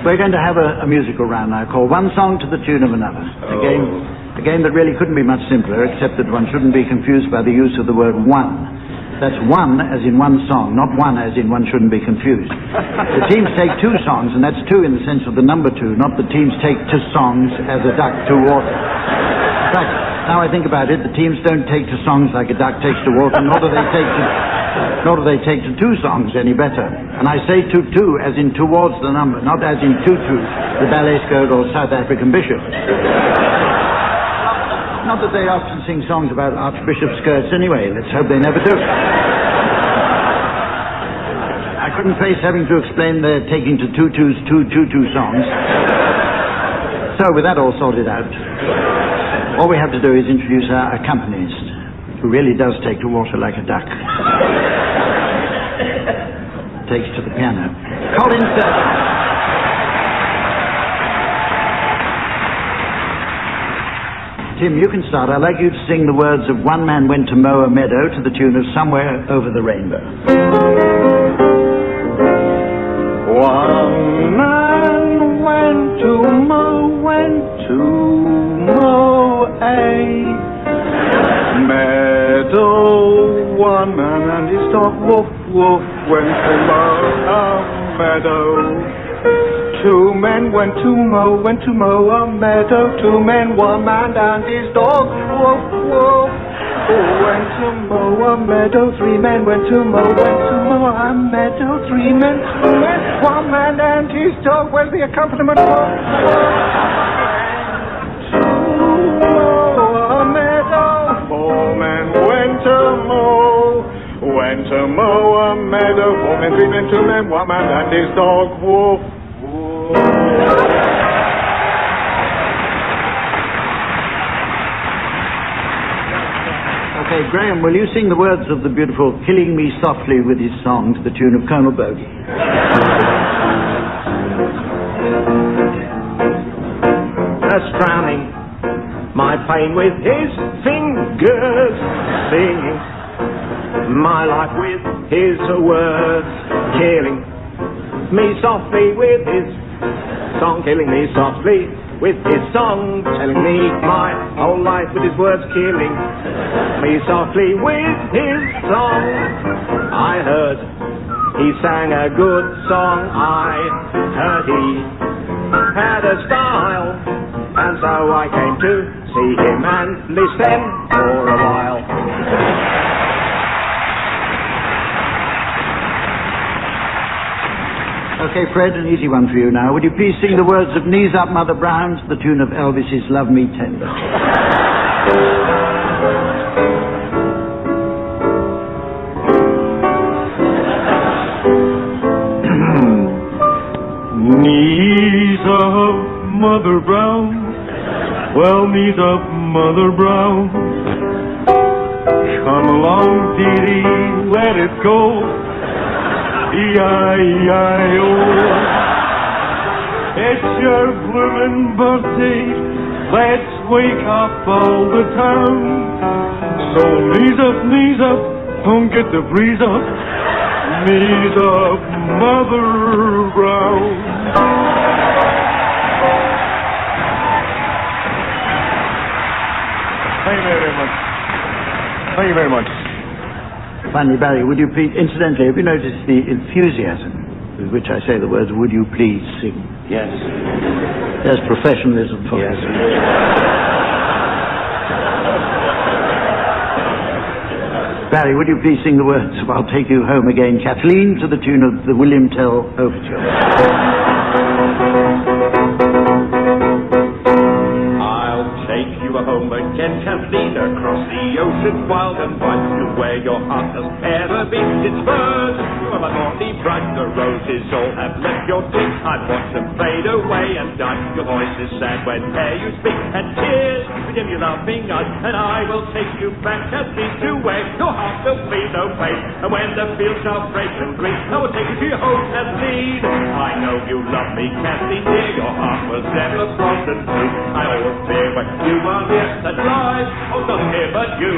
We're going to have a musical round now called One Song to the Tune of Another. A game that really couldn't be much simpler, except that one shouldn't be confused by the use of the word one. That's one as in one song, not one as in one shouldn't be confused. The teams take two songs, and that's two in the sense of the number two, not the teams take two songs as a duck to water. In fact, now I think about it, the teams don't take to songs like a duck takes to water, nor do they take to two songs any better. And I say two as in towards the number, not as in tutu, the ballet skirt or South African bishop. Not that they often sing songs about archbishop skirts anyway. Let's hope they never do. I couldn't face having to explain their taking to tutus two songs. So with that all sorted out, all we have to do is introduce our accompanist, who really does take to water like a duck. Takes to the piano. Colin Server. Tim, you can start. I'd like you to sing the words of One Man Went to Mow a Meadow to the tune of Somewhere Over the Rainbow. One man went to mow a meadow. One man and his dog, woof, woof, went to mow a meadow. Two men went to mow a meadow. Two men, one man and his dog, woof, woof. Went to mow a meadow, 3 men went to mow a meadow, 3 men, 2 men, 1 man and his dog. Where's the accompaniment for? To mow a meadow, 4 men went to mow a meadow, 4 men, 3 men, 2 men, 1 man and his dog. Woof, woof. Okay, Graham, will you sing the words of the beautiful Killing Me Softly with his song to the tune of Colonel Bogey? Just drowning my pain with his fingers, singing my life with his words, killing me softly with his song, killing me softly with his song, telling me my whole life with his words, killing me softly with his song. I heard he sang a good song, I heard he had a style, and so I came to see him and listen for a while. Okay, Fred, an easy one for you now. Would you please sing the words of Knees Up, Mother Brown to the tune of Elvis's Love Me Tender? Knees up, Mother Brown. Well, knees up, Mother Brown. Come along, dearie, let it go. E-I-E-I-O. It's your bloomin' birthday, let's wake up all the town. So knees up, don't get the breeze up. Knees up, Mother Brown. Thank you very much. Thank you very much. Finally, Barry, would you please, incidentally, have you noticed the enthusiasm with which I say the words, would you please sing? Yes. There's professionalism for yes. us. Barry, would you please sing the words of I'll Take You Home Again, Kathleen, to the tune of the William Tell Overture? Home again, Kathleen, across the ocean, wild and wide, to where your heart has ever beat its first. Well, I'm only bright, the roses all have left your cheek. I've watched them fade away and die. Your voice is sad whenever you speak, and tears begin your laughing eyes. And I will take you back, Kathleen, to where your heart will feel no pain. And when the fields are fresh and green, I will take you to your home, Kathleen. I know you love me, Kathleen, dear. Your heart was never frost and blue. I always fear when you are near. That lies, oh, not here but you.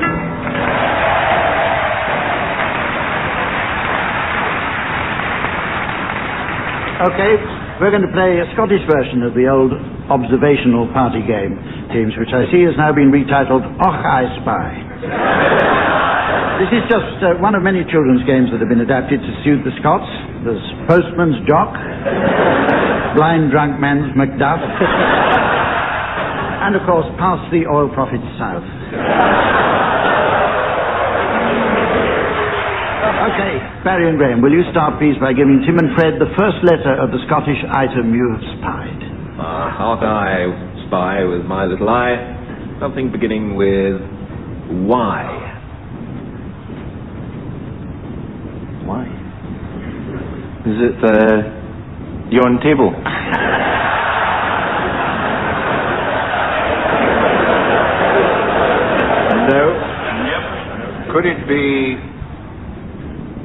Okay, we're going to play a Scottish version of the old observational party game teams, which I see has now been retitled Och, I Spy. This is just one of many children's games that have been adapted to suit the Scots. There's Postman's Jock, Blind Drunk Man's Macduff, and, of course, Pass the Oil Profits South. Okay, Barry and Graham, will you start, please, by giving Tim and Fred the first letter of the Scottish item you have spied? How can I spy with my little eye? Something beginning with Y. Why? Is it yon table? No. Yep. Could it be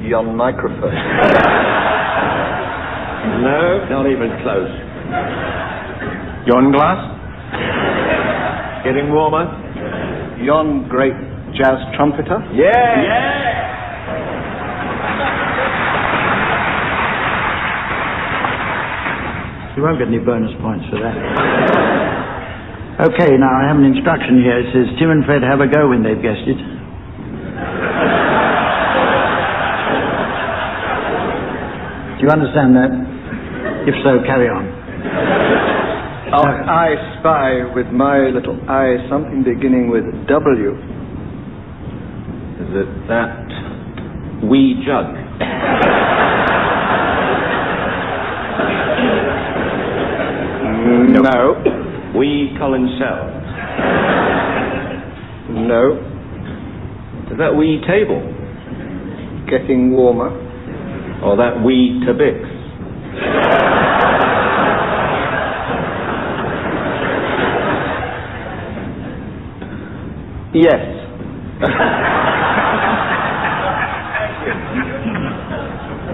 yon microphone? No, not even close. Yon glass? Getting warmer? Yon great jazz trumpeter? Yeah! You won't get any bonus points for that. Okay, now I have an instruction here. It says Tim and Fred have a go when they've guessed it. Do you understand that? If so, carry on. I spy with my little eye something beginning with W. that wee jug? No. Wee Colin Cell? No. Is that wee table? Getting warmer. Or that wee Tabix? Yes.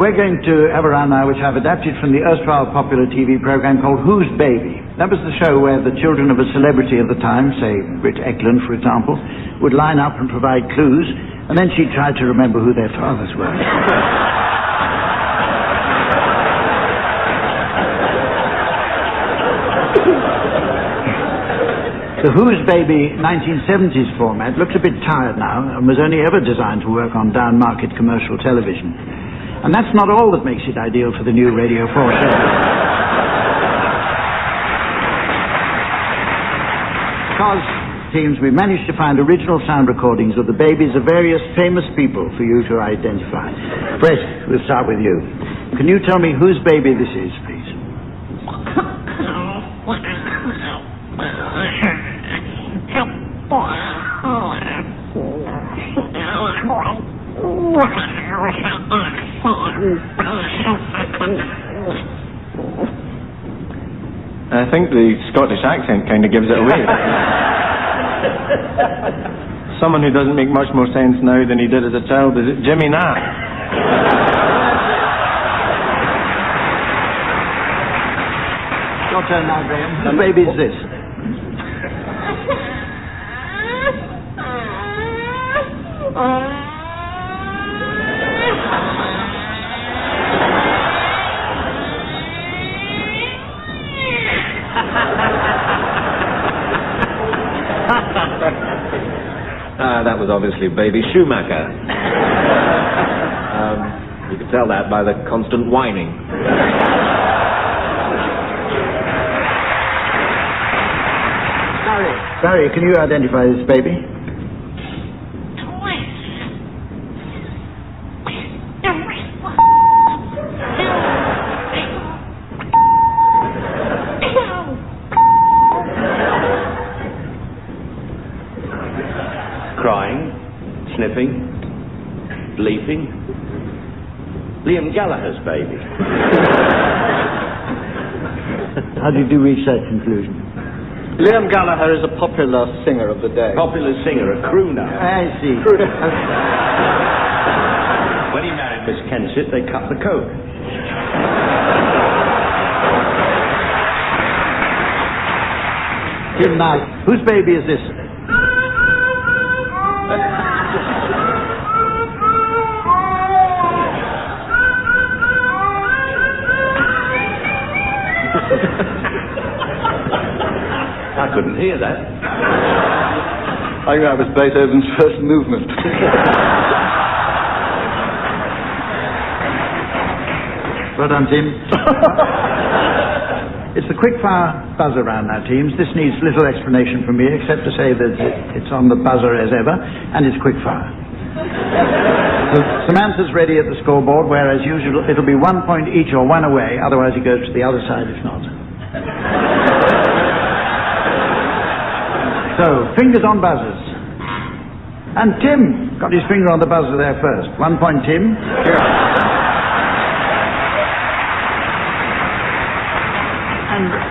We're going to have a round now which I've adapted from the erstwhile popular TV program called Who's Baby? That was the show where the children of a celebrity of the time, say Britt Ekland, for example, would line up and provide clues, and then she'd try to remember who their fathers were. The Who's Baby 1970s format looks a bit tired now and was only ever designed to work on down-market commercial television. And that's not all that makes it ideal for the new Radio 4 show. Because, teams, we've managed to find original sound recordings of the babies of various famous people for you to identify. Fred, we'll start with you. Can you tell me whose baby this is, please? I think the Scottish accent kind of gives it away. Someone who doesn't make much more sense now than he did as a child. Is it Jimmy Nat? Your turn now, Graham. Whose baby is this? That was obviously Baby Schumacher. You could tell that by the constant whining. Barry, can you identify this baby? Crying, sniffing, bleeping. Liam Gallagher's baby. How did you reach that conclusion? Liam Gallagher is a popular singer of the day. Popular singer, a crooner. I see. When he married Miss Kensett, they cut the coat. Tim, now, whose baby is this? I couldn't hear that. I think that was Beethoven's first movement. Well done, Tim. It's the quickfire buzzer round now, teams. This needs little explanation from me, except to say that it's on the buzzer as ever, and it's quickfire. So Samantha's ready at the scoreboard, where, as usual, it'll be 1 point each or one away, otherwise it goes to the other side if not. So, fingers on buzzers. And Tim got his finger on the buzzer there first. 1 point, Tim.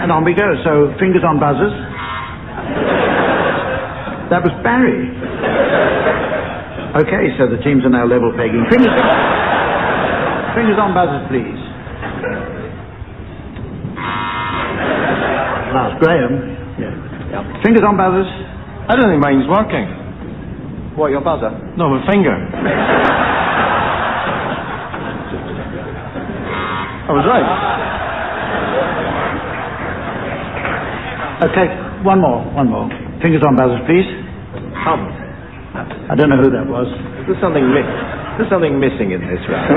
And on we go. So, fingers on buzzers. That was Barry. Okay, so the teams are now level pegging. Fingers on buzzers, please. Last, Graham. Yeah. Fingers on buzzers. I don't think mine's working. What, your buzzer? No, my finger. I was right. Okay, one more. Fingers on buzzers, please. I don't know who that was. There's something missing in this round.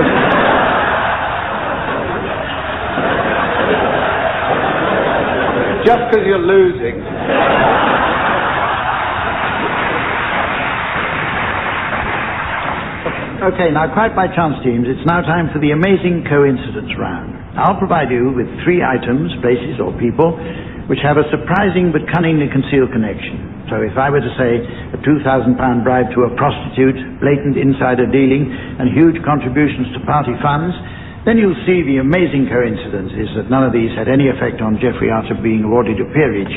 Just because you're losing. Okay, now quite by chance, teams, it's now time for the amazing coincidence round. I'll provide you with 3 items, places or people, which have a surprising but cunningly concealed connection. So if I were to say a £2,000 bribe to a prostitute, blatant insider dealing, and huge contributions to party funds, then you'll see the amazing coincidence is that none of these had any effect on Geoffrey Archer being awarded a peerage.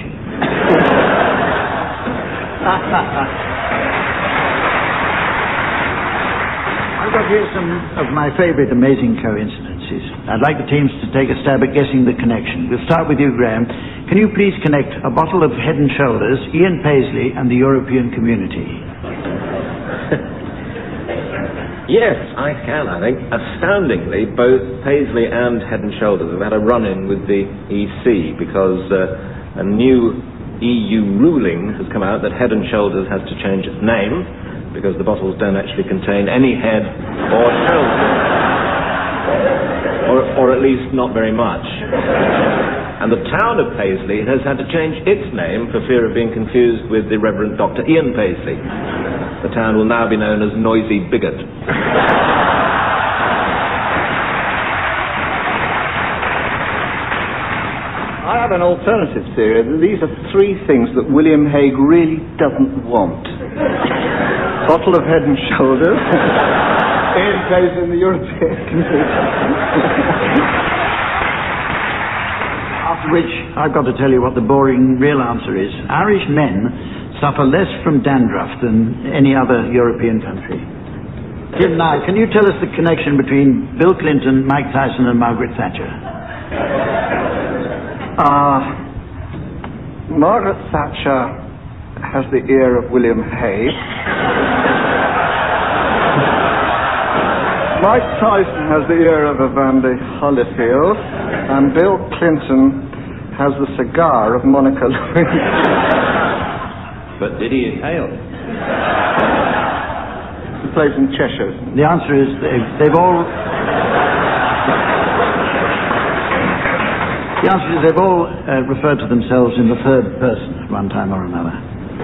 I've got here some of my favourite amazing coincidences. I'd like the teams to take a stab at guessing the connection. We'll start with you, Graeme. Can you please connect a bottle of Head & Shoulders, Ian Paisley, and the European community? Yes, I can, I think. Astoundingly, both Paisley and Head & Shoulders have had a run-in with the EC because a new EU ruling has come out that Head & Shoulders has to change its name because the bottles don't actually contain any head or shoulders. Or at least not very much. And the town of Paisley has had to change its name for fear of being confused with the Reverend Dr. Ian Paisley. The town will now be known as Noisy Bigot. I have an alternative theory. These are 3 things that William Hague really doesn't want. Bottle of Head & Shoulders, Ian Paisley in the European community. After which, I've got to tell you what the boring real answer is. Irish men suffer less from dandruff than any other European country. Jim Nye, can you tell us the connection between Bill Clinton, Mike Tyson and Margaret Thatcher? Margaret Thatcher has the ear of William Hague. Mike Tyson has the ear of Evander Holyfield, and Bill Clinton has the cigar of Monica Lewinsky. But did he inhale? He plays in Cheshire. The answer is they've all... The answer is they've all referred to themselves in the third person at one time or another.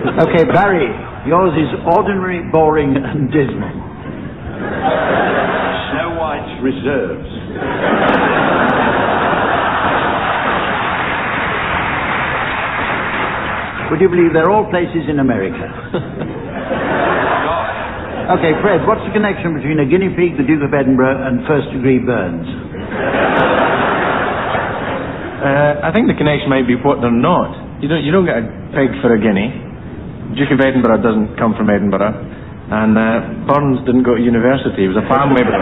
Okay, Barry, yours is ordinary, boring, and dismal. Snow White's reserves. Would you believe they're all places in America? Okay, Fred, what's the connection between a guinea pig, the Duke of Edinburgh, and first-degree burns? I think the connection might be what they're not. You don't get a pig for a guinea. Duke of Edinburgh doesn't come from Edinburgh, and Burns didn't go to university. He was a farm labourer.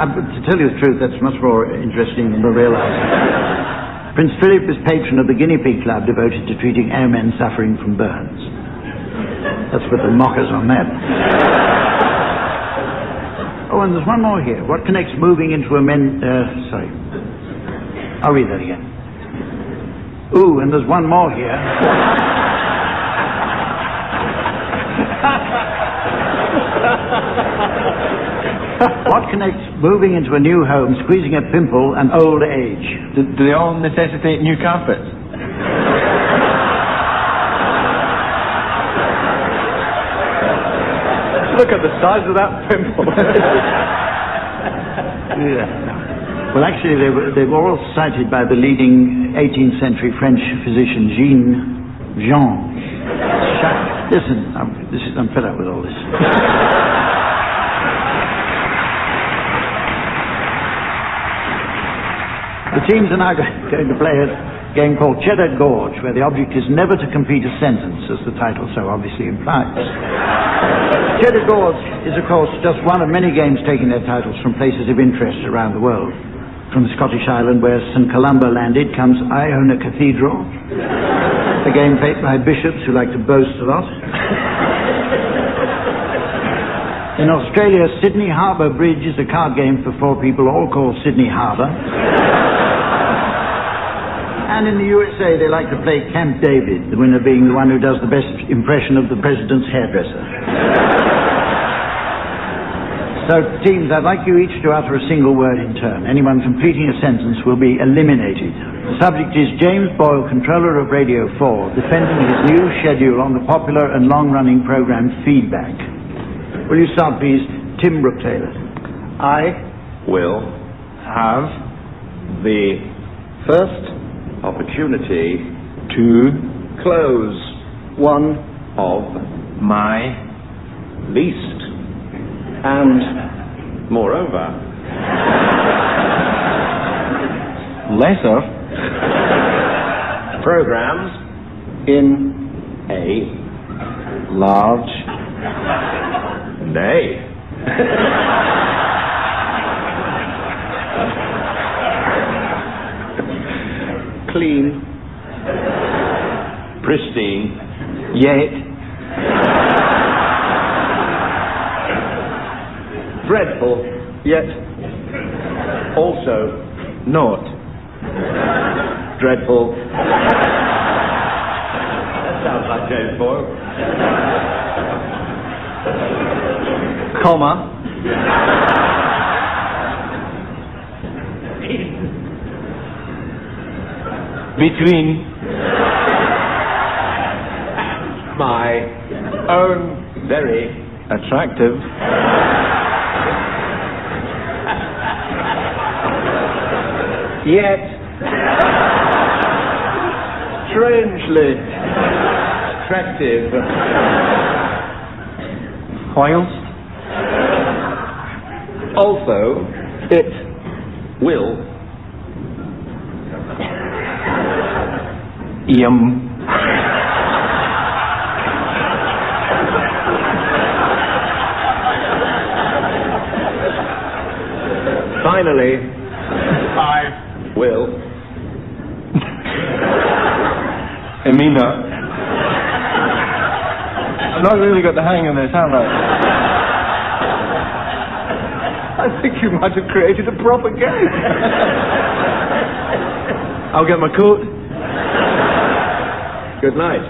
To tell you the truth, that's much more interesting than we realise. Prince Philip is patron of the Guinea Pig Club devoted to treating airmen suffering from burns. Let's put the mockers on that. Oh, and there's one more here. What connects moving into a sorry. I'll read that again. Ooh, and there's one more here. What connects moving into a new home, squeezing a pimple, and old age? Do they all necessitate new carpets? Look at the size of that pimple. Yeah. Well, actually, they were all cited by the leading 18th century French physician Jean. Listen, I'm fed up with all this. The teams are now going to play a game called Cheddar Gorge, where the object is never to complete a sentence, as the title so obviously implies. Cheddar Gorge is, of course, just one of many games taking their titles from places of interest around the world. From the Scottish island where St. Columba landed comes Iona Cathedral, a game played by bishops who like to boast a lot. In Australia, Sydney Harbour Bridge is a card game for 4 people, all called Sydney Harbour. And in the USA, they like to play Camp David, the winner being the one who does the best impression of the president's hairdresser. So, teams, I'd like you each to utter a single word in turn. Anyone completing a sentence will be eliminated. The subject is James Boyle, controller of Radio 4, defending his new schedule on the popular and long-running program Feedback. Will you start, please? Tim Brooke-Taylor. I will have the first opportunity to close one of my least and, moreover, lesser programs in a large day. Clean, pristine, yet dreadful, yet also not dreadful. That sounds like James Boyle. comma between my own very attractive yet strangely attractive whilst also it will finally I will Amina. I've not really got the hang of this, have I? I think you might have created a proper game. I'll get my coat. Good night.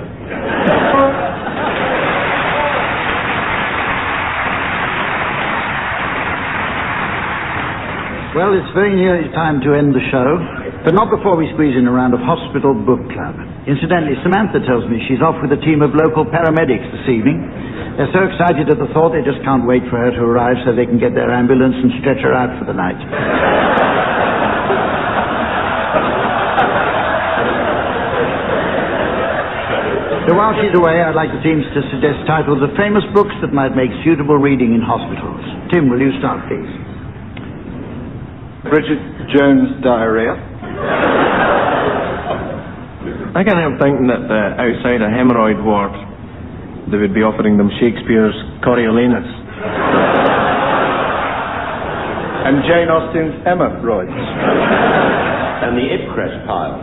Well, it's very nearly time to end the show, but not before we squeeze in a round of Hospital Book Club. Incidentally, Samantha tells me she's off with a team of local paramedics this evening. They're so excited at the thought they just can't wait for her to arrive so they can get their ambulance and stretch her out for the night. So while she's away, I'd like the teams to suggest titles of famous books that might make suitable reading in hospitals. Tim, will you start, please? Bridget Jones' Diarrhea. I can't help thinking that outside a hemorrhoid ward they would be offering them Shakespeare's Coriolanus. And Jane Austen's Emma Royce. And the Ipcrest pile.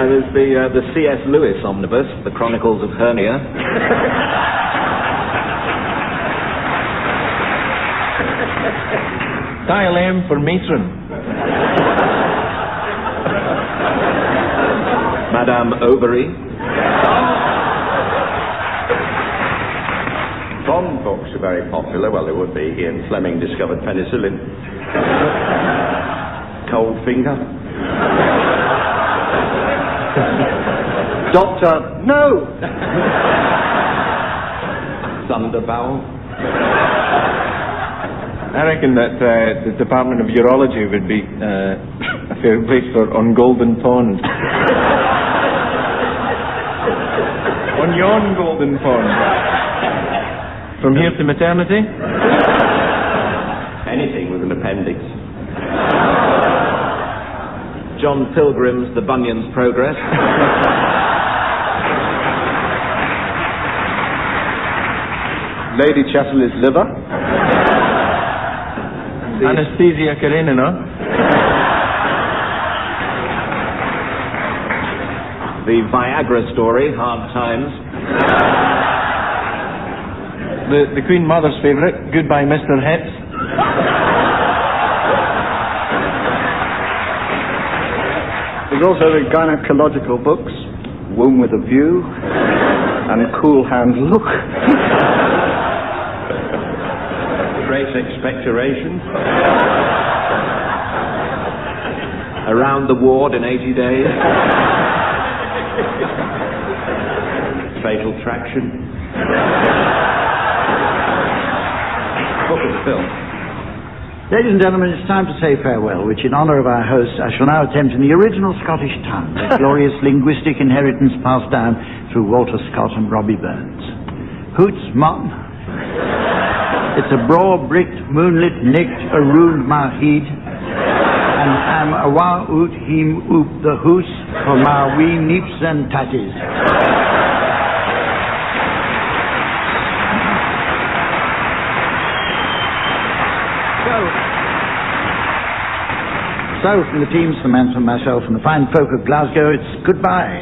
There's the C.S. Lewis omnibus, The Chronicles of Hernia. Dial M for matron. Madame Ovary. Bond books are very popular. Well, they would be. Ian Fleming discovered penicillin. Cold finger. Doctor, no! Thunderbowel. I reckon that the Department of Urology would be a fair place for On Golden Pond. On yon golden pond. From here to maternity? Anything with an appendix. John Pilgrim's The Bunyan's Progress. Lady Chatterley's Liver. Anastasia Karenina. The Viagra Story, Hard Times. The Queen Mother's favourite, Goodbye Mr. Hetz. There's also the gynecological books, Womb with a View, and Cool Hand Look. Great Expectoration. Around the ward in 80 days. Fatal Traction. Book of Phil. Ladies and gentlemen, it's time to say farewell, which in honour of our host I shall now attempt in the original Scottish tongue, the glorious linguistic inheritance passed down through Walter Scott and Robbie Burns. Hoots mon. It's a broad bricked, moonlit nicht around my head, and am a wa oot him oop the hoose for my wee neeps and tatties. So, from the team, Samantha, myself, and the fine folk of Glasgow, it's goodbye.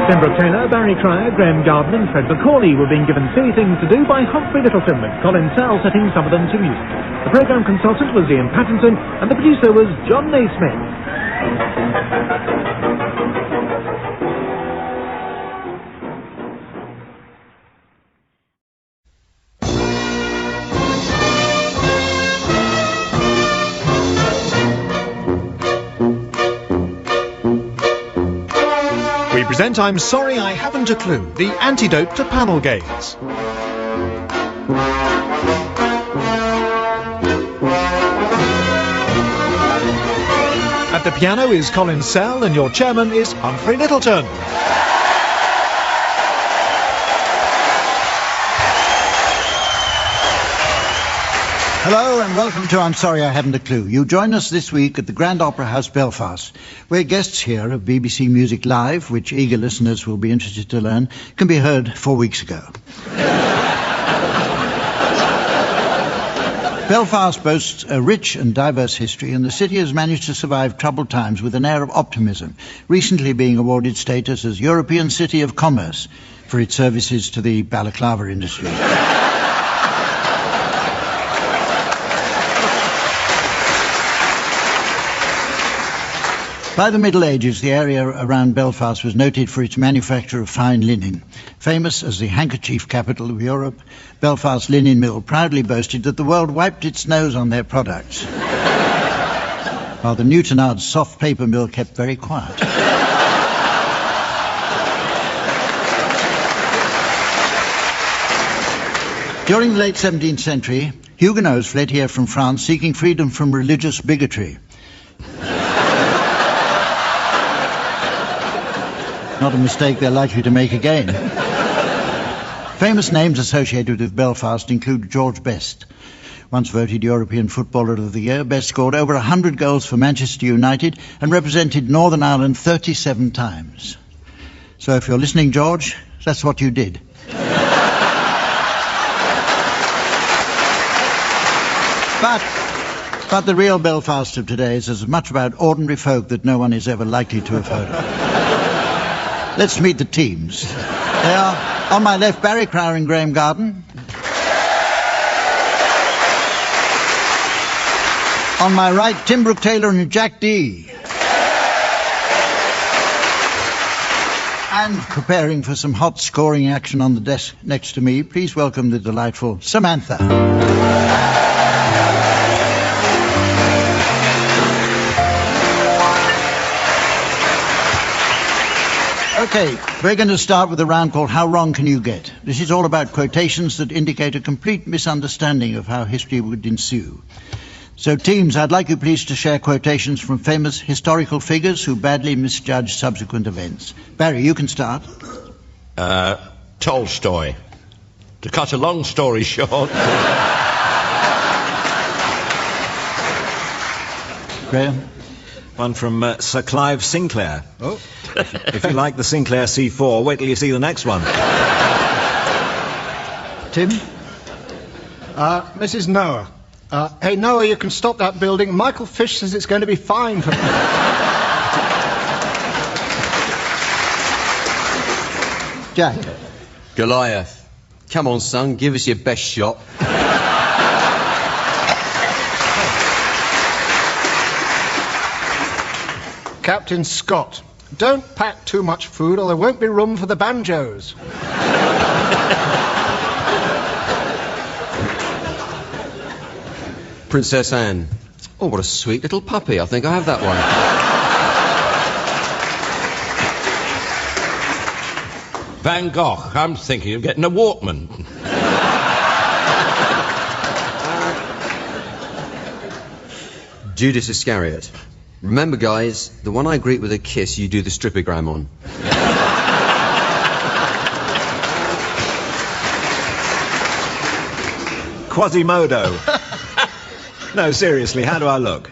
Then Brooke-Taylor, Barry Cryer, Graeme Garden and Fred Macaulay were being given silly things to do by Humphrey Lyttelton, with Colin Sell setting some of them to music. The programme consultant was Ian Pattinson and the producer was John Naismith. We present I'm Sorry I Haven't a Clue, the antidote to panel games. At the piano is Colin Sell and your chairman is Humphrey Lyttelton. Hello and welcome to I'm Sorry I Haven't a Clue. You join us this week at the Grand Opera House, Belfast, where guests here of BBC Music Live, which eager listeners will be interested to learn, can be heard 4 weeks ago. Belfast boasts a rich and diverse history, and the city has managed to survive troubled times with an air of optimism, recently being awarded status as European City of Commerce for its services to the balaclava industry. By the Middle Ages, the area around Belfast was noted for its manufacture of fine linen. Famous as the handkerchief capital of Europe, Belfast Linen Mill proudly boasted that the world wiped its nose on their products, while the Newtonard's soft paper mill kept very quiet. During the late 17th century, Huguenots fled here from France seeking freedom from religious bigotry. Not a mistake they're likely to make again. Famous names associated with Belfast include George Best. Once voted European Footballer of the Year, Best scored over 100 goals for Manchester United and represented Northern Ireland 37 times. So if you're listening, George, that's what you did. But the real Belfast of today is as much about ordinary folk that no one is ever likely to have heard of. Let's meet the teams. They are, on my left, Barry Cryer and Graeme Garden. On my right, Tim Brooke-Taylor and Jack D. And preparing for some hot scoring action on the desk next to me, please welcome the delightful Samantha. Okay, we're going to start with a round called How Wrong Can You Get? This is all about quotations that indicate a complete misunderstanding of how history would ensue. So, teams, I'd like you please to share quotations from famous historical figures who badly misjudged subsequent events. Barry, you can start. Tolstoy. To cut a long story short. Graeme? One from Sir Clive Sinclair. Oh. If you like the Sinclair C4, wait till you see the next one. Tim? Mrs. Noah. Hey, Noah, you can stop that building. Michael Fish says it's going to be fine for... Jack? Goliath. Come on, son, give us your best shot. Captain Scott. Don't pack too much food or there won't be room for the banjos. Princess Anne. Oh, what a sweet little puppy. I think I have that one. Van Gogh. I'm thinking of getting a Walkman. Judas Iscariot. Remember, guys, the one I greet with a kiss, you do the stripogram on. Quasimodo. No, seriously, how do I look?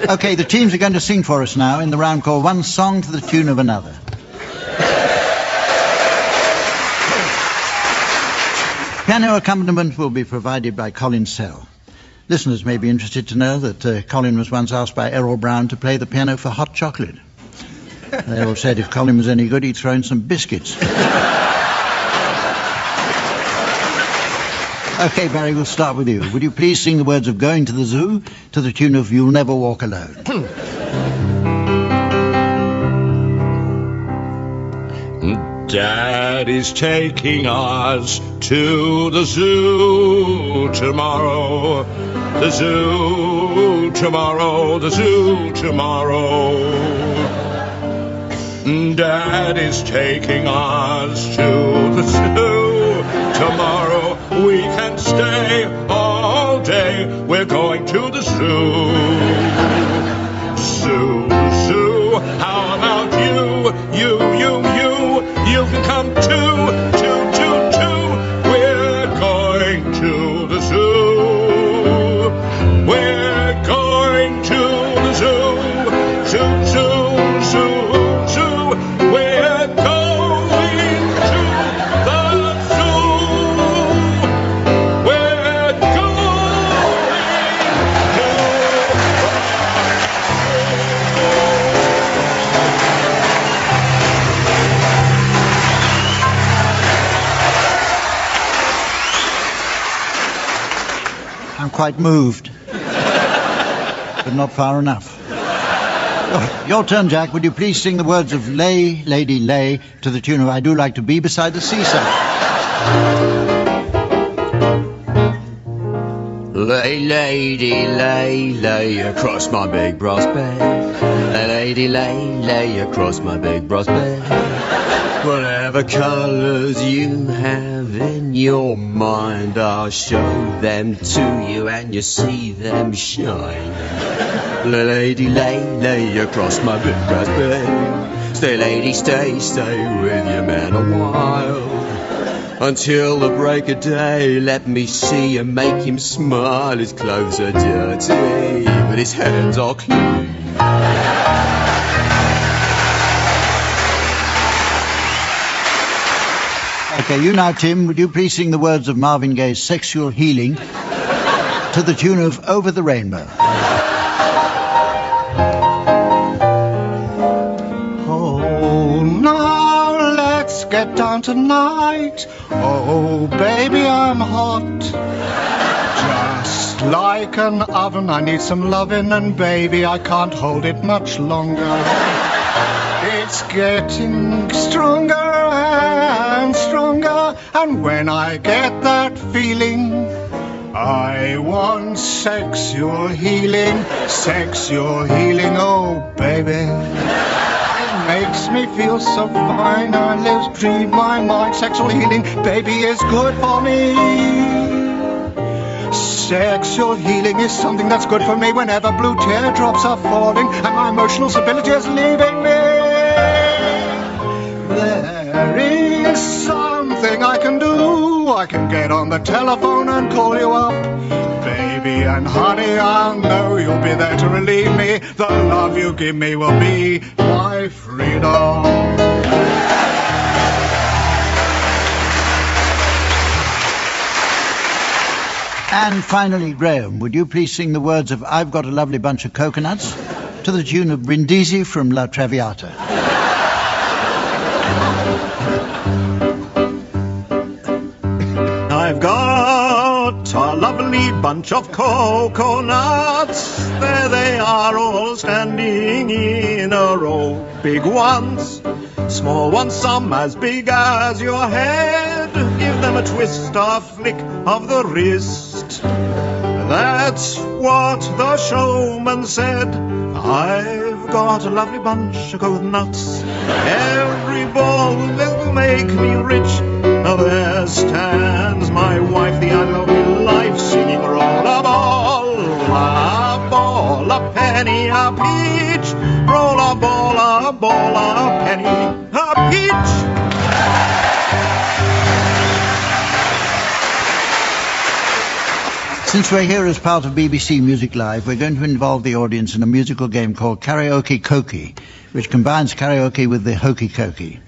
OK, the teams are going to sing for us now in the round called One Song to the Tune of Another. Piano accompaniment will be provided by Colin Sell. Listeners may be interested to know that Colin was once asked by Errol Brown to play the piano for Hot Chocolate. Errol said if Colin was any good, he'd throw in some biscuits. OK, Barry, we'll start with you. Would you please sing the words of Going to the Zoo to the tune of You'll Never Walk Alone? Daddy's taking us to the zoo tomorrow. The zoo tomorrow, the zoo tomorrow. Daddy's taking us to the zoo tomorrow. We can stay all day. We're going to the zoo. Zoo, zoo. How about you? You can come too. We're going to the zoo. We're going to the zoo. Zoo, zoo, zoo, zoo. We're going to the zoo. We're I'm quite moved, but not far enough. Your turn, Jack. Would you please sing the words of Lay, Lady, Lay to the tune of I Do Like to Be Beside the Seaside? Lay, lady, lay across my big brass bed. Lady, lay across my big brass bed. Whatever colours you have in your mind, I'll show them to you and you see them shine. Lady, lay across my big brass bed. Stay, lady, stay with your man a while. Until the break of day, let me see you make him smile. His clothes are dirty, but his hands are clean. OK, you now, Tim, would you please sing the words of Marvin Gaye's Sexual Healing to the tune of Over the Rainbow? Oh, now let's get down tonight. Oh, baby, I'm hot. Just like an oven, I need some loving, and baby, I can't hold it much longer. It's getting stronger and stronger, and when I get that feeling, I want sexual healing, oh baby. It makes me feel so fine, I live, dream my mind. Sexual healing, baby, is good for me. Sexual healing is something that's good for me whenever blue teardrops are falling and my emotional stability is leaving me. There is something I can do. I can get on the telephone and call you up. Baby and honey, I'll know you'll be there to relieve me. The love you give me will be my freedom. And finally, Graham, would you please sing the words of I've Got a Lovely Bunch of Coconuts to the tune of Brindisi from La Traviata? I've got a lovely bunch of coconuts. There they are, all standing in a row. Big ones Small ones, some as big as your head. Give them a twist, a flick of the wrist. That's what the showman said. I've got a lovely bunch of coconuts. Every ball will make me rich. Now there stands my wife, the unlovely life, singing roll a ball, a penny, a peach. Roll a ball, a penny, a peach. Since we're here as part of BBC Music Live, we're going to involve the audience in a musical game called Karaoke Cokey, which combines karaoke with the hokey cokey.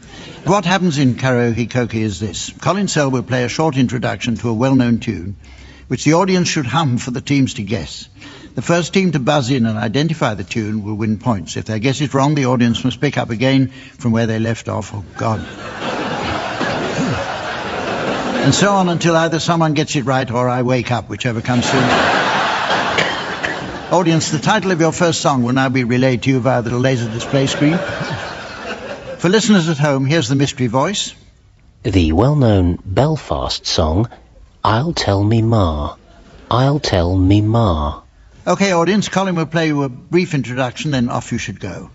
What happens in Karaoke Cokey is this. Colin Sell will play a short introduction to a well-known tune, which the audience should hum for the teams to guess. The first team to buzz in and identify the tune will win points. If they guess it wrong, the audience must pick up again from where they left off. Oh, God. And so on until either someone gets it right or I wake up, whichever comes soon. Audience, the title of your first song will now be relayed to you via the laser display screen. For listeners at home, here's the mystery voice. The well-known Belfast song, I'll Tell Me Ma, I'll Tell Me Ma. OK, audience, Colin will play you a brief introduction, then off you should go.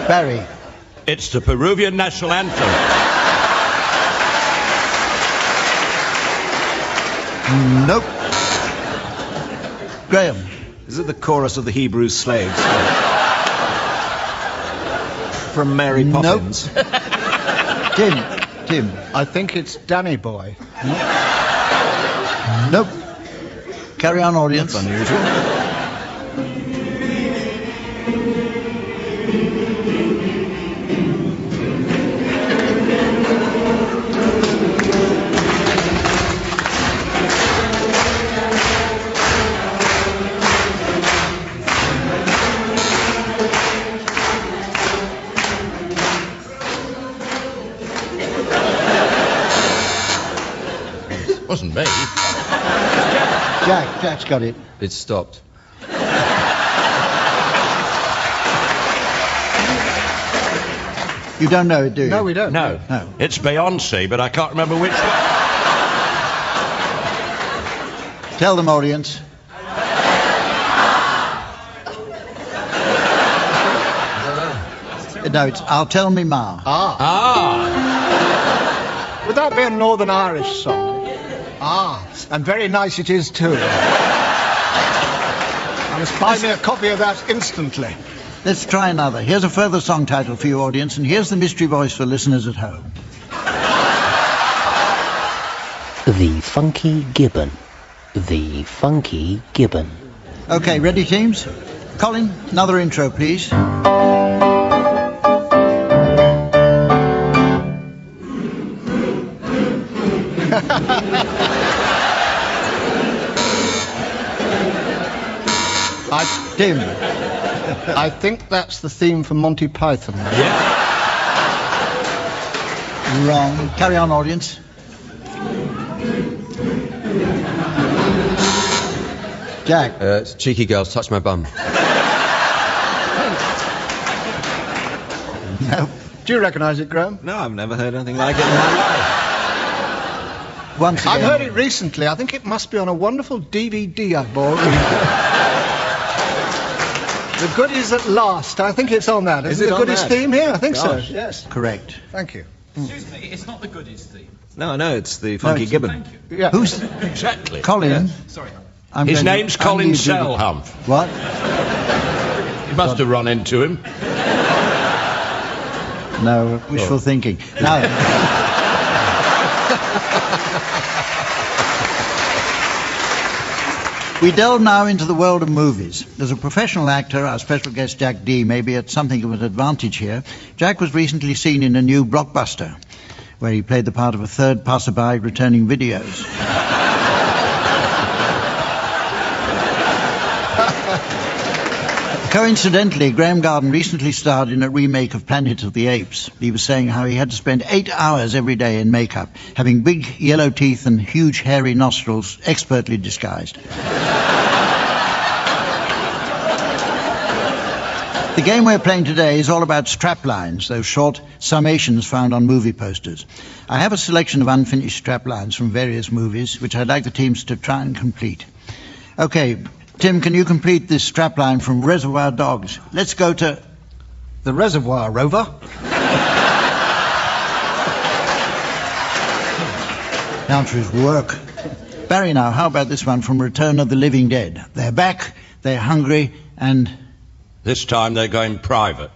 Barry. It's the Peruvian national anthem. Nope. Graeme. Is it the chorus of the Hebrew slaves? From Mary Poppins? Nope. Tim. I think it's Danny Boy. Nope. Carry on, audience. That's unusual. Wasn't me. Jack's got it. It stopped. You don't know it, do you? No, we don't. No. It's Beyonce, but I can't remember which one. Tell them, audience. No, it's I'll Tell Me Ma. Would that be a Northern Irish song? And very nice it is too. I must buy me a copy of that instantly. Let's try another. Here's a further song title for you, audience, and here's the mystery voice for listeners at home. The Funky Gibbon. The Funky Gibbon. OK, ready, teams? Colin, another intro, please. Tim. I think that's the theme for Monty Python. Yeah. Wrong. Carry on, audience. Jack. It's Cheeky Girls, Touch My Bum. No. Do you recognise it, Graeme? No, I've never heard anything like it in my life. Once again. I've heard it recently. I think it must be on a wonderful DVD I bought. The Goodies at Last. I think it's on that. Is it the Goodies theme here? I think Gosh. so. Yes. Correct. Thank you. Excuse me, it's not the Goodies theme. No, it's the Funky Gibbon. Thank you. Yeah. Who's... Exactly. Colin. Yeah. Sorry. His name's Colin Sell, Humph. What? You must have run into him. No, wishful thinking. Now... We delve now into the world of movies. As a professional actor, our special guest Jack D may be at something of an advantage here. Jack was recently seen in a new blockbuster, where he played the part of a third passerby returning videos. Coincidentally, Graeme Garden recently starred in a remake of Planet of the Apes. He was saying how he had to spend 8 hours every day in makeup, having big yellow teeth and huge hairy nostrils, expertly disguised. The game we're playing today is all about straplines, those short summations found on movie posters. I have a selection of unfinished straplines from various movies, which I'd like the teams to try and complete. Okay, Tim, can you complete this strapline from Reservoir Dogs? Let's go to the reservoir, Rover. The answer is work. Barry, now, how about this one from Return of the Living Dead? They're back, they're hungry, and... This time they're going private.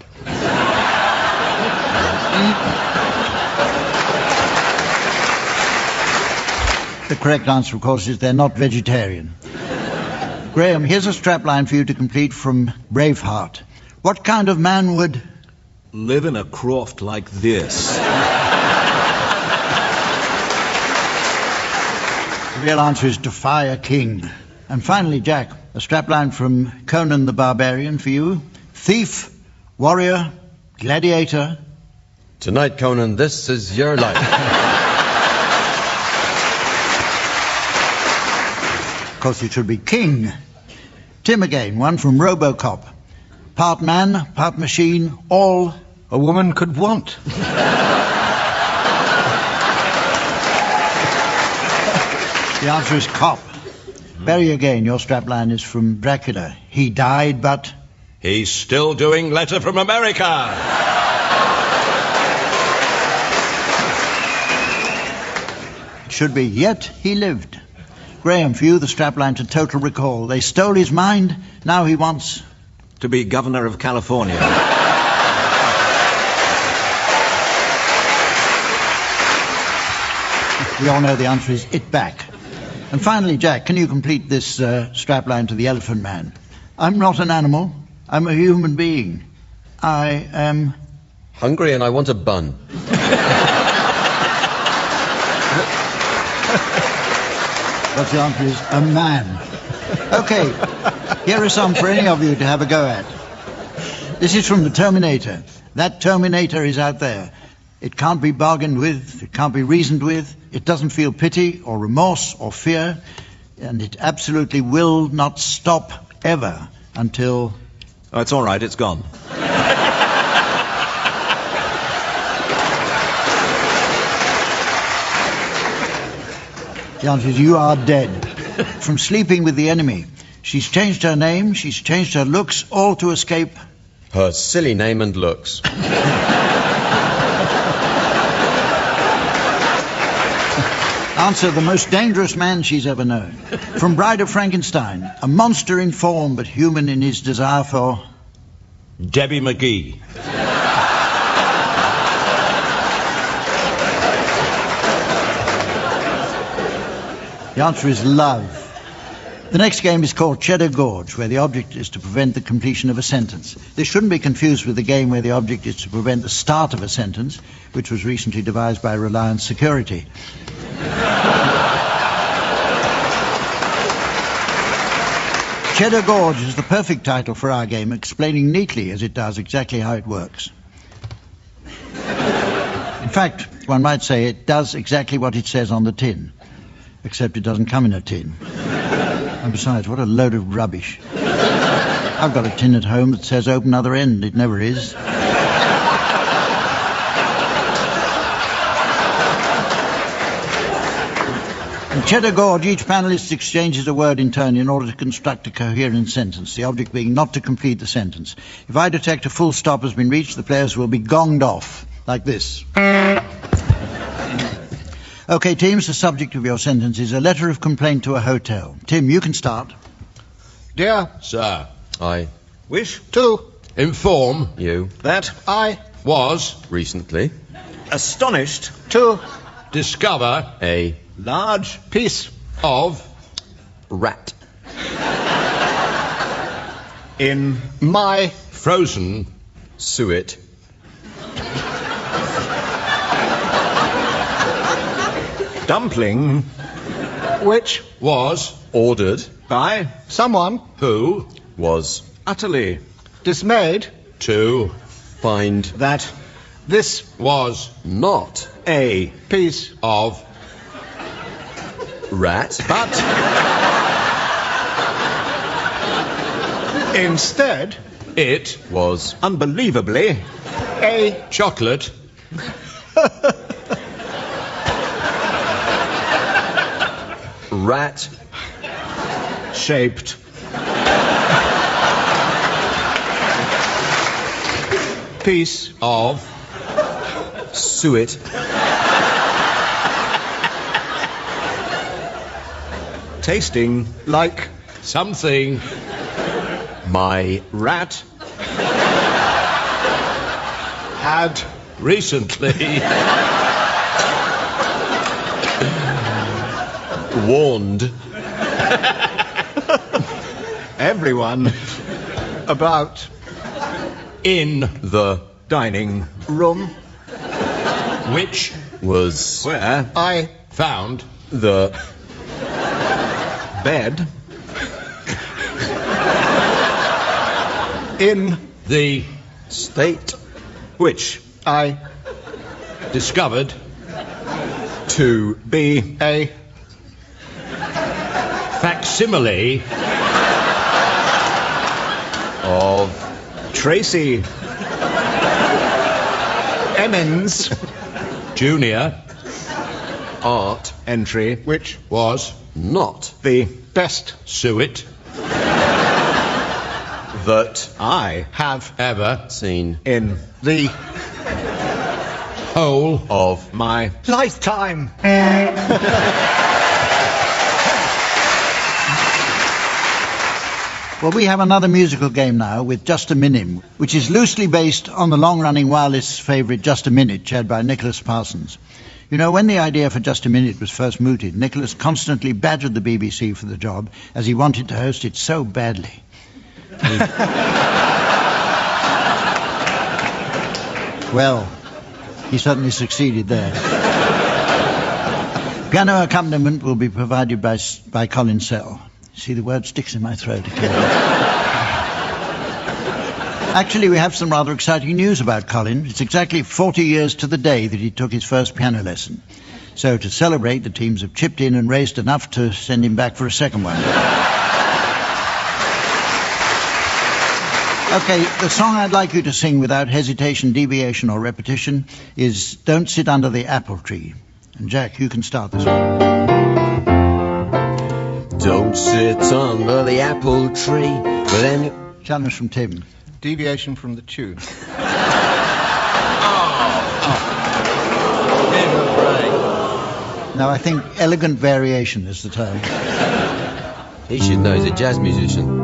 The correct answer, of course, is they're not vegetarian. Graeme, here's a strapline for you to complete from Braveheart. What kind of man would... live in a croft like this? The real answer is defy a king. And finally, Jack, a strapline from Conan the Barbarian for you. Thief, warrior, gladiator. Tonight, Conan, this is your life. Of course, it should be king. Tim again, one from RoboCop. Part man, part machine, all a woman could want. The answer is cop. Barry again, your strapline is from Dracula. He died, but... He's still doing Letter from America. It should be, yet he lived. Graeme, for you, the strapline to Total Recall. They stole his mind, now he wants... to be governor of California. We all know the answer is it back. And finally, Jack, can you complete this strapline to the Elephant Man? I'm not an animal, I'm a human being. I am... hungry and I want a bun. But the answer is a man. Okay, here are some for any of you to have a go at. This is from the Terminator. That Terminator is out there. It can't be bargained with, it can't be reasoned with, it doesn't feel pity or remorse or fear, and it absolutely will not stop ever until... Oh, it's all right, it's gone. The answer is you are dead. From Sleeping with the Enemy. She's changed her name, she's changed her looks, all to escape... her silly name and looks. Answer, the most dangerous man she's ever known. From Bride of Frankenstein. A monster in form, but human in his desire for... Debbie McGee. The answer is love. The next game is called Cheddar Gorge, where the object is to prevent the completion of a sentence. This shouldn't be confused with the game where the object is to prevent the start of a sentence, which was recently devised by Reliance Security. Cheddar Gorge is the perfect title for our game, explaining neatly, as it does, exactly how it works. In fact, one might say it does exactly what it says on the tin, except it doesn't come in a tin. And besides, what a load of rubbish. I've got a tin at home that says open other end. It never is. In Cheddar Gorge, each panellist exchanges a word in turn in order to construct a coherent sentence, the object being not to complete the sentence. If I detect a full stop has been reached, the players will be gonged off, like this. Okay, teams, the subject of your sentence is a letter of complaint to a hotel. Tim, you can start. Dear Sir, I wish to inform you that I was recently astonished to discover a large piece of rat in my frozen suet dumpling which was ordered by someone who was utterly dismayed to find that this was not a piece of rat, but instead it was unbelievably a chocolate rat shaped piece of suet tasting like something my rat had recently warned everyone about in the dining room, which was where I found the bed in the state which I discovered to be a facsimile of Tracy Emmons Junior art entry, which was not the best suet that I have ever seen in the whole of my lifetime. Well, we have another musical game now with Just a Minute, which is loosely based on the long-running wireless favourite Just a Minute, chaired by Nicholas Parsons. You know, when the idea for Just a Minute was first mooted, Nicholas constantly badgered the BBC for the job, as he wanted to host it so badly. Well, he certainly succeeded there. Piano accompaniment will be provided by Colin Sell. See, the word sticks in my throat again. Actually, we have some rather exciting news about Colin. It's exactly 40 years to the day that he took his first piano lesson. So to celebrate, the teams have chipped in and raised enough to send him back for a second one. Okay, the song I'd like you to sing without hesitation, deviation or repetition is Don't Sit Under the Apple Tree. And Jack, you can start this one. Don't sit under the apple tree with any... Challenge from Tim. Deviation from the tune. No, I think elegant variation is the term. He should know, he's a jazz musician.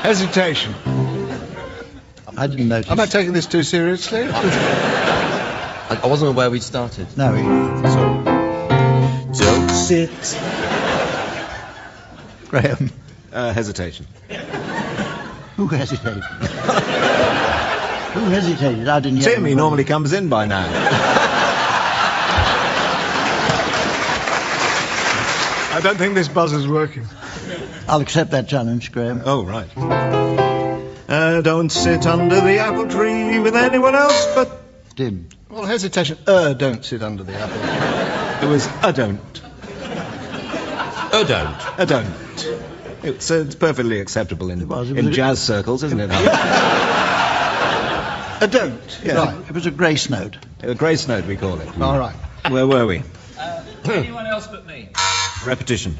Hesitation. I didn't notice. Am I taking this too seriously? I wasn't aware we'd started. No. Sorry. Don't sit. Graham. Hesitation. Who hesitated? Who hesitated? I didn't hear. Tim, he normally comes in by now. I don't think this buzzer's working. I'll accept that challenge, Graham. Oh, right. Don't sit under the apple tree with anyone else but... Tim. Well, hesitation. Don't sit under the apple. It was don't. Don't. Don't. It's perfectly acceptable in jazz circles, isn't it? Don't. Yeah. Right. It was a grace note. A grace note, we call it. All right. Where were we? Anyone else but me? Repetition.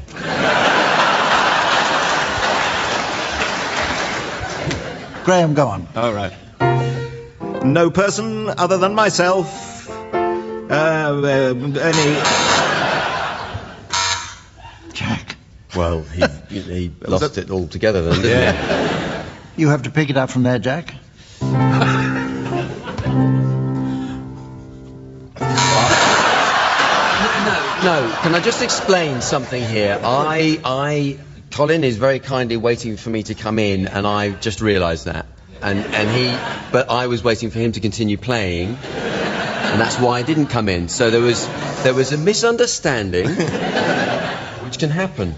Graham, go on. All right. No person other than myself. Any... Jack. Well, he lost it all together then, didn't he? You have to pick it up from there, Jack. No, can I just explain something here? Colin is very kindly waiting for me to come in, and I just realised that. But I was waiting for him to continue playing. And that's why I didn't come in. So there was a misunderstanding, which can happen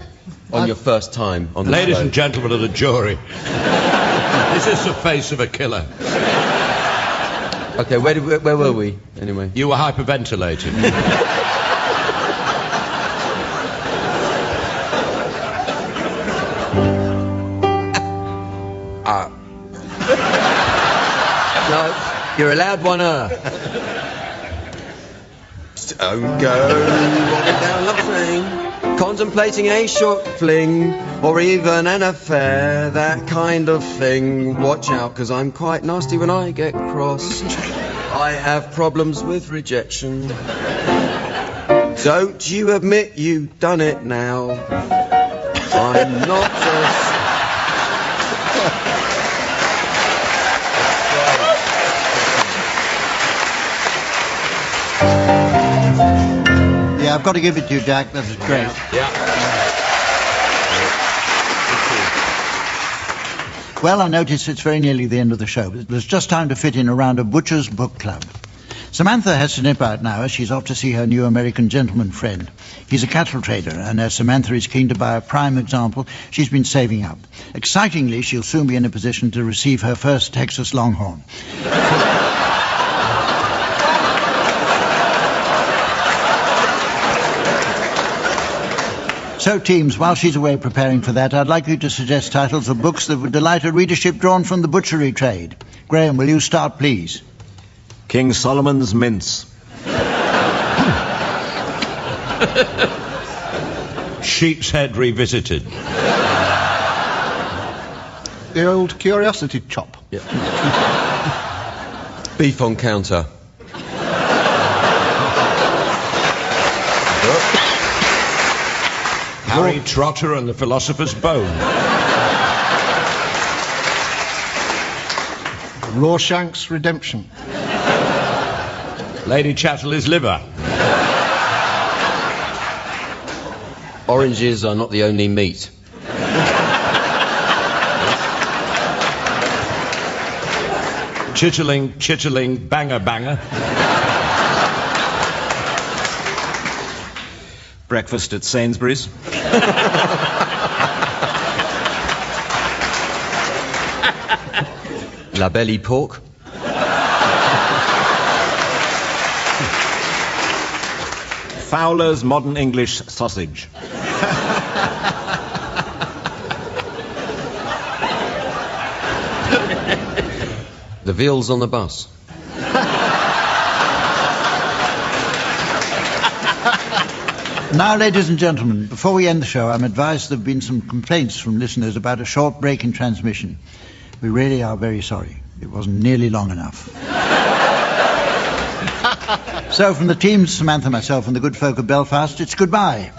on your first time on the Ladies show. and gentlemen of the jury, is this the face of a killer? Okay, where were we, anyway? You were hyperventilating. No, you're allowed one Don't go walking down the train, contemplating a short fling, or even an affair, that kind of thing. Watch out, 'cause I'm quite nasty when I get cross. I have problems with rejection. Don't you admit you've done it now? I'm not a... Yeah, I've got to give it to you, Jack. That was great. Yeah. Well, I notice it's very nearly the end of the show, but there's just time to fit in a round of Butcher's Book Club. Samantha has to nip out now as she's off to see her new American gentleman friend. He's a cattle trader, and as Samantha is keen to buy a prime example, she's been saving up. Excitingly, she'll soon be in a position to receive her first Texas Longhorn. So, teams, while she's away preparing for that, I'd like you to suggest titles of books that would delight a readership drawn from the butchery trade. Graeme, will you start, please? King Solomon's Mince. Sheep's Head Revisited. The Old Curiosity Chop. Yeah. Beef on counter. Harry Trotter and the Philosopher's Bone. Rawshank's Redemption. Lady Chatterley's Liver. Oranges are not the only meat. Chitterling, chitterling, banger, banger. Breakfast at Sainsbury's. La Belly Pork. Fowler's Modern English Sausage. The veals on the bus. Now, ladies and gentlemen, before we end the show, I'm advised there have been some complaints from listeners about a short break in transmission. We really are very sorry. It wasn't nearly long enough. So, from the teams, Samantha, myself, and the good folk of Belfast, it's goodbye.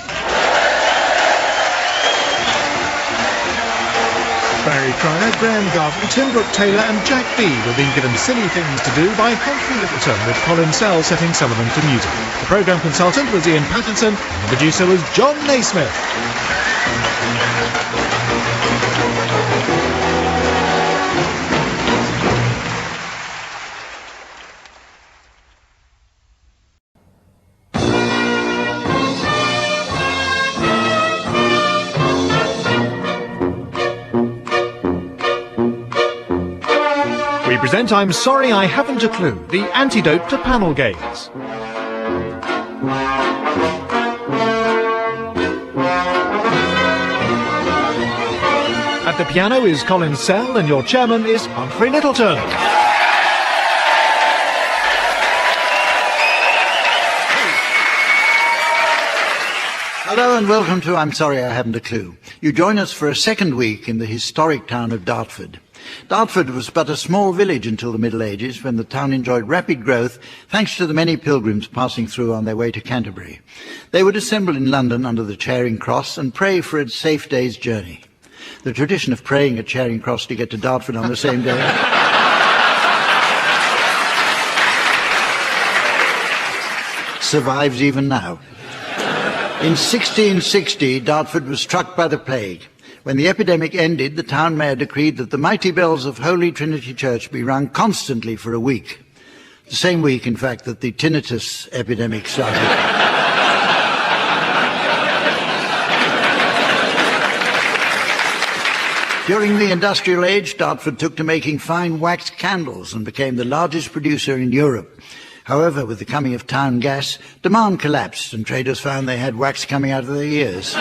Barry Cryer, Graeme Garden, Tim Brooke-Taylor and Jack Bede have been given silly things to do by Humphrey Lyttelton, with Colin Sell setting some of them to music. The programme consultant was Ian Pattinson, and the producer was John Naismith. We present I'm Sorry I Haven't a Clue, the antidote to panel games. At the piano is Colin Sell and your chairman is Humphrey Lyttelton. Hello and welcome to I'm Sorry I Haven't a Clue. You join us for a second week in the historic town of Dartford. Dartford was but a small village until the Middle Ages, when the town enjoyed rapid growth thanks to the many pilgrims passing through on their way to Canterbury. They would assemble in London under the Charing Cross and pray for a safe day's journey. The tradition of praying at Charing Cross to get to Dartford on the same day survives even now. In 1660, Dartford was struck by the plague. When the epidemic ended, the town mayor decreed that the mighty bells of Holy Trinity Church be rung constantly for a week. The same week, in fact, that the tinnitus epidemic started. During the industrial age, Dartford took to making fine wax candles and became the largest producer in Europe. However, with the coming of town gas, demand collapsed and traders found they had wax coming out of their ears.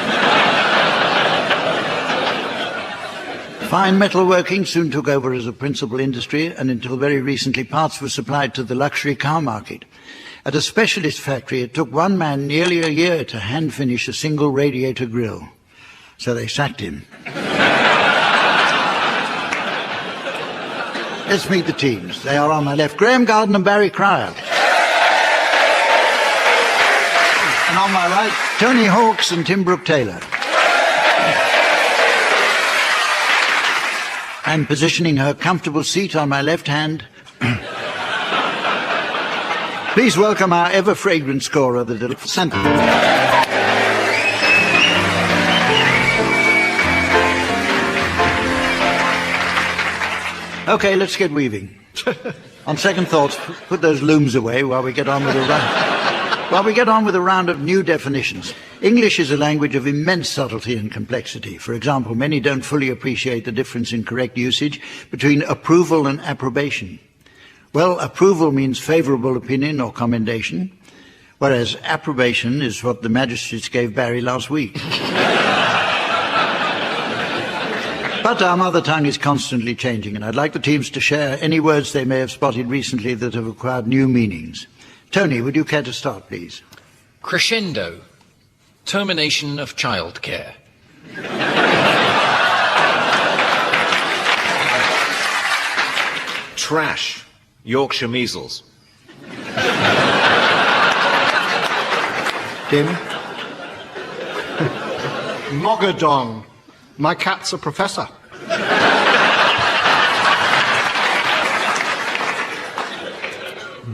Fine metalworking soon took over as a principal industry, and until very recently parts were supplied to the luxury car market. At a specialist factory, it took one man nearly a year to hand-finish a single radiator grille. So they sacked him. Let's meet the teams. They are on my left, Graeme Garden and Barry Cryer. And on my right, Tony Hawks and Tim Brooke-Taylor. And positioning her comfortable seat on my left hand, please welcome our ever-fragrant scorer, the Santa. Okay, let's get weaving. On second thoughts, put those looms away while we get on with a round of new definitions. English is a language of immense subtlety and complexity. For example, many don't fully appreciate the difference in correct usage between approval and approbation. Well, approval means favourable opinion or commendation, whereas approbation is what the magistrates gave Barry last week. But our mother tongue is constantly changing, and I'd like the teams to share any words they may have spotted recently that have acquired new meanings. Tony, would you care to start, please? Crescendo. Termination of childcare. Trash. Yorkshire measles. Tim? Mogadon. My cat's a professor.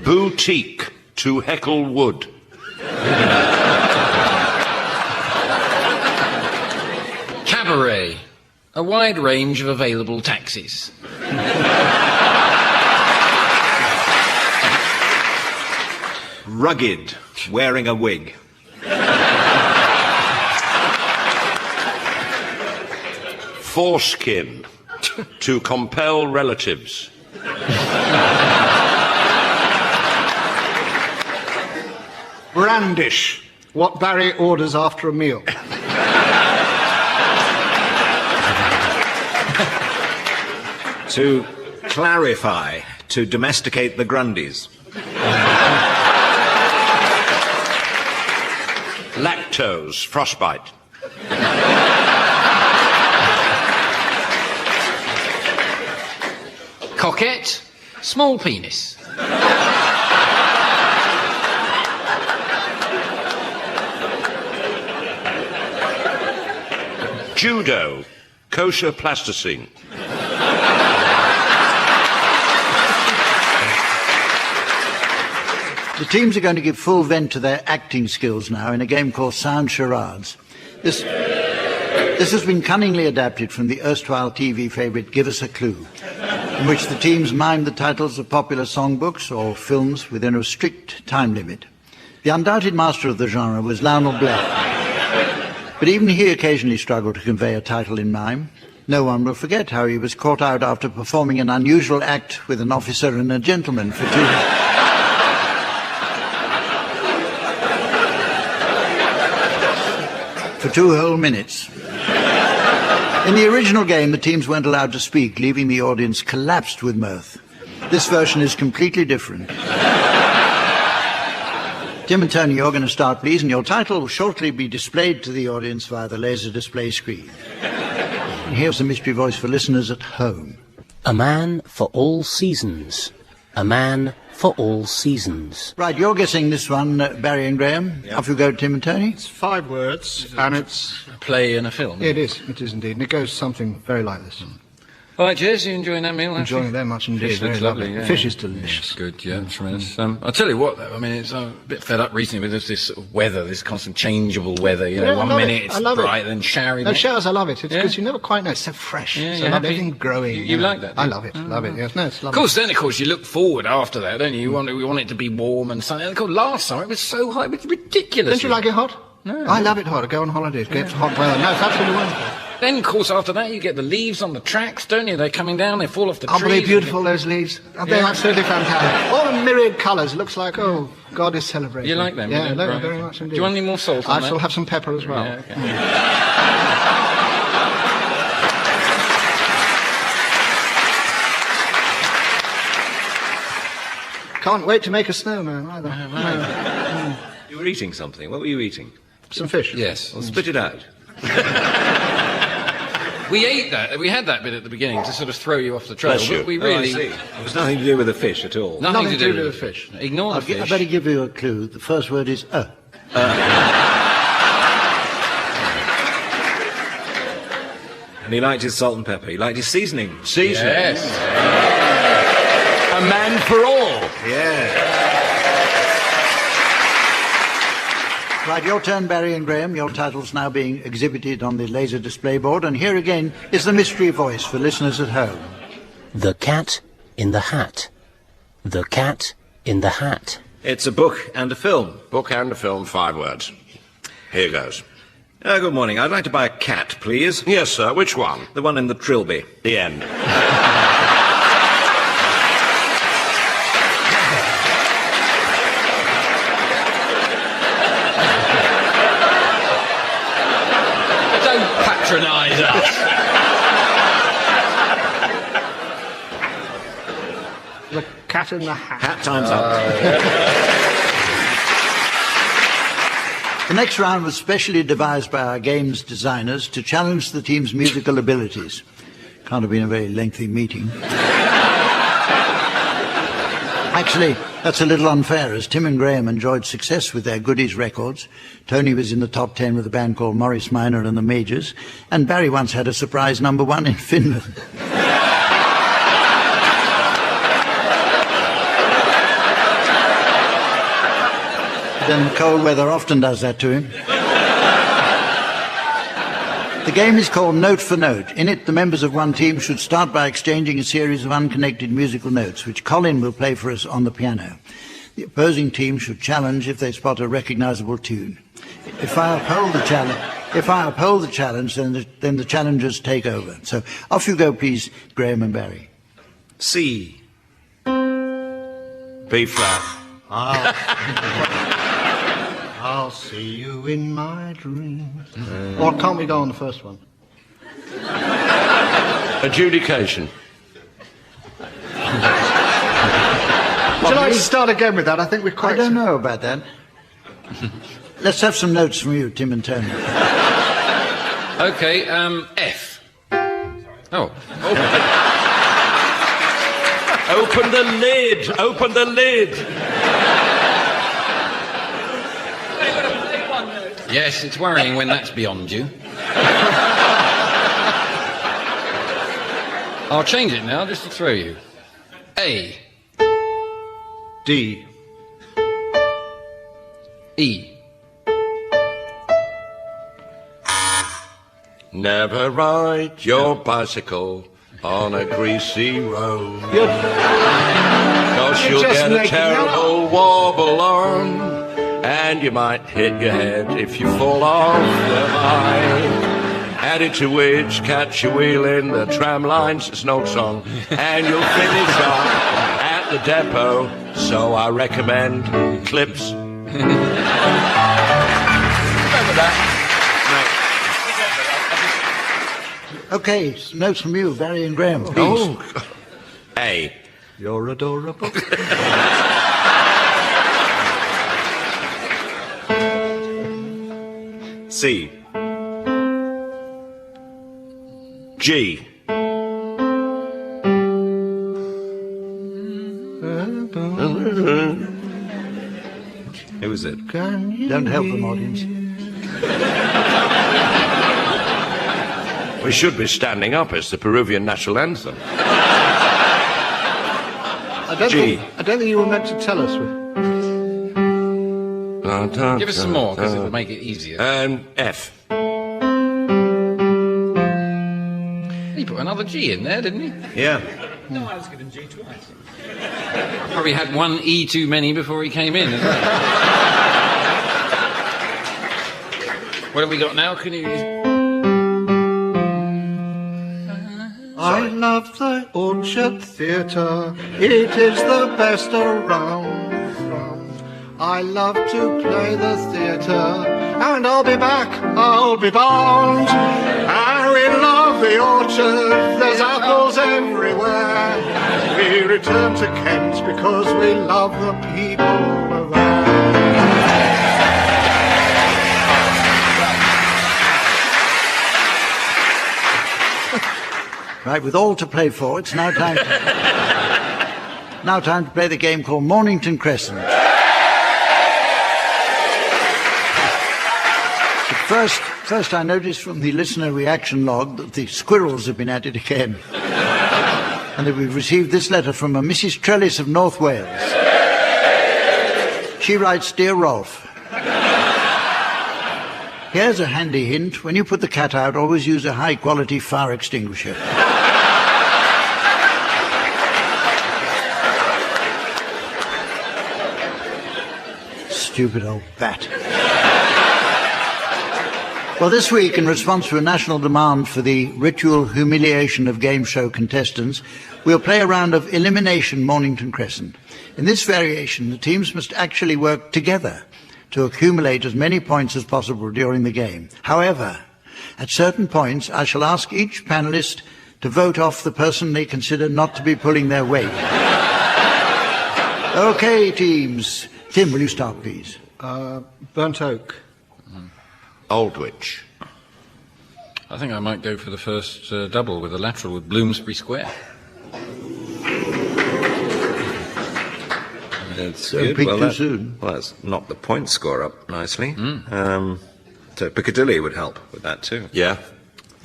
Boutique. To heckle wood. Cabaret. A wide range of available taxis. Rugged. Wearing a wig. Foreskin. To compel relatives. Brandish. What Barry orders after a meal. To clarify. To domesticate the Grundies. Lactose. Frostbite. Coquette. Small penis. Judo. Kosher plasticine. The teams are going to give full vent to their acting skills now in a game called Sound Charades. This has been cunningly adapted from the erstwhile TV favourite Give Us a Clue, in which the teams mime the titles of popular songbooks or films within a strict time limit. The undoubted master of the genre was Lionel Blair, but even he occasionally struggled to convey a title in mime. No one will forget how he was caught out after performing an unusual act with an officer and a gentleman for two whole minutes. In the original game, the teams weren't allowed to speak, leaving the audience collapsed with mirth. This version is completely different. Tim and Tony, you're going to start, please, and your title will shortly be displayed to the audience via the laser display screen. And here's a mystery voice for listeners at home. A man for all seasons. A man for all seasons. Right, you're guessing this one, Barry and Graeme. Yep. Off you go, Tim and Tony. It's 5 words, and it's a play and a film. It is indeed, and it goes something very like this. All right, Jez, you enjoying that meal? Enjoying it very much indeed. Fish Very looks lovely. lovely. Yeah. Fish is delicious. Good, yeah, tremendous. I'll tell you what, though, I mean, it's a bit fed up recently with this sort of weather, this constant changeable weather. You know, Yeah, I 1 love minute it. it's I love bright, it. then showery. No, then- showers, I love it. It's Yeah. because you never quite know. It's so fresh. Yeah, so you're lovely. happy? Everything growing. You know. like that, do I you? love it. Love it. Yes, no, it's Of lovely. course, then, of course, you look forward after that, don't you? We want it to be warm and sunny. And of course, last summer it was so hot, it was ridiculous. Don't you like it hot? No. I love it hot. I go on holidays. Get hot weather. No, it's absolutely wonderful. Then, of course, after that, you get the leaves on the tracks, don't you? They're coming down, they fall off the trees. Aren't they beautiful, those leaves? They're Yeah. absolutely fantastic. All the myriad colours. It looks like, oh, God is celebrating. You like them? Yeah, I you love Right, them very okay. much indeed. Do you want any more salt on I that? shall have some pepper as well. Yeah, okay. Can't wait to make a snowman either. No. You were eating something. What were you eating? Some fish. Yes. Well, spit it out. We ate that. We had that bit at the beginning to sort of throw you off the trail. Bless you. But we Oh, I really... see. It was nothing to do with the fish at all. Nothing to do with the fish. Ignore the I fish. better give you a clue. The first word is And he liked his salt and pepper. He liked his seasoning. Seasoning. Yes. A man for all. Yeah. Right, your turn, Barry and Graham. Your title's now being exhibited on the laser display board, and here again is the mystery voice for listeners at home. The Cat in the Hat. The Cat in the Hat. It's a book and a film. Book and a film, 5 words. Here goes. Good morning. I'd like to buy a cat, please. Yes, sir. Which one? The one in the trilby. The end. Don't patronise us. The cat in the hat. Hat time's up. The next round was specially devised by our games designers to challenge the team's musical abilities. Can't have been a very lengthy meeting. Actually, that's a little unfair, as Tim and Graham enjoyed success with their goodies records. Tony was in the top 10 with a band called Morris Minor and the Majors, and Barry once had a surprise #1 in Finland. Then the cold weather often does that to him. The game is called Note for Note. In it, the members of one team should start by exchanging a series of unconnected musical notes, which Colin will play for us on the piano. The opposing team should challenge if they spot a recognizable tune. If I uphold the challenge, then the challengers take over. So off you go, please, Graham and Barry. C. B flat. I'll see you in my dreams. Or can't we go on the first one? Adjudication. Would you like to start again with that? I think we're quite... I don't know about that. Let's have some notes from you, Tim and Tony. Okay, F. Oh. Open the lid. Open the lid. Yes, it's worrying when that's beyond you. I'll change it now, just to throw you. A. D. E. Never ride your bicycle on a greasy road. Cause You're you'll just get a making terrible wobble on, and you might hit your head if you fall off the line. Added to which, catch your wheel in the tram lines, it's no song, and you'll finish up at the depot. So I recommend clips. Remember that? Okay, notes from you, Barry and Graham, please. Oh. A. You're adorable. C. G. Who was it? Don't help them, audience. We should be standing up. It's the Peruvian national anthem. I don't think you were meant to tell us. Give us some more, because it'll make it easier. F. He put another G in there, didn't he? Yeah. No, I was given G twice. Probably had one E too many before he came in. What have we got now? Can you... I love the Orchard Theatre. It is the best around. I love to play the theatre, and I'll be back, I'll be bound. And we love the orchard, there's apples everywhere. We return to Kent because we love the people there. Right, with all to play for, it's now time to play the game called Mornington Crescent. First, I noticed from the listener reaction log that the squirrels have been at it again. And that we've received this letter from a Mrs. Trellis of North Wales. She writes, Dear Rolf, here's a handy hint. When you put the cat out, always use a high-quality fire extinguisher. Stupid old bat. Well, this week, in response to a national demand for the ritual humiliation of game show contestants, we'll play a round of Elimination Mornington Crescent. In this variation, the teams must actually work together to accumulate as many points as possible during the game. However, at certain points, I shall ask each panellist to vote off the person they consider not to be pulling their weight. OK, teams. Tim, will you start, please? Burnt Oak. Aldwych. I think I might go for the first double with a lateral with Bloomsbury Square. It's Don't good. peak too soon. Well, that's knocked the point score up nicely. So Piccadilly would help with that too. Yeah.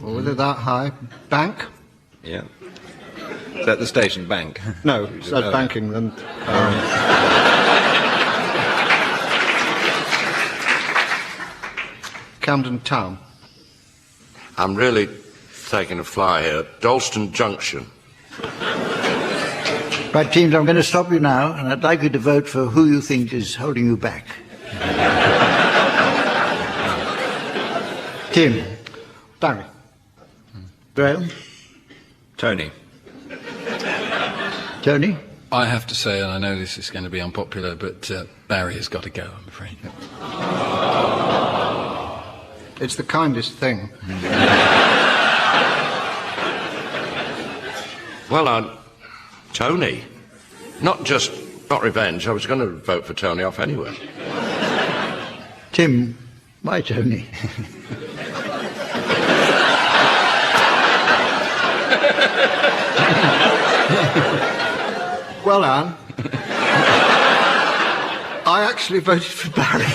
Well, with it that high. Bank? Yeah. Is that the station bank? No, it said banking. Then, Camden Town. I'm really taking a fly here. Dalston Junction. Right, teams, I'm going to stop you now, and I'd like you to vote for who you think is holding you back. Tim. Barry. Graeme. Tony. Tony. I have to say, and I know this is going to be unpopular, but Barry has got to go, I'm afraid. It's the kindest thing. Well, Tony. Not revenge. I was going to vote for Tony off anyway. Tim. Why Tony? Well, Anne, I actually voted for Barry.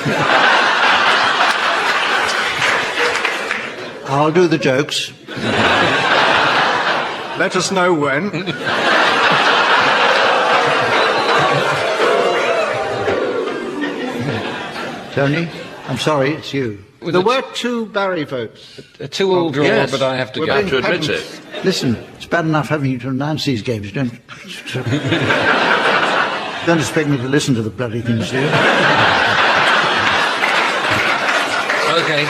I'll do the jokes. Let us know when. Tony, I'm sorry, it's you. There were 2 Barry votes. A 2-all draw, yes. but I have to We're go. You have to being admit pedants. it. Listen, it's bad enough having you to announce these games. You don't expect me to listen to the bloody things, do you? OK.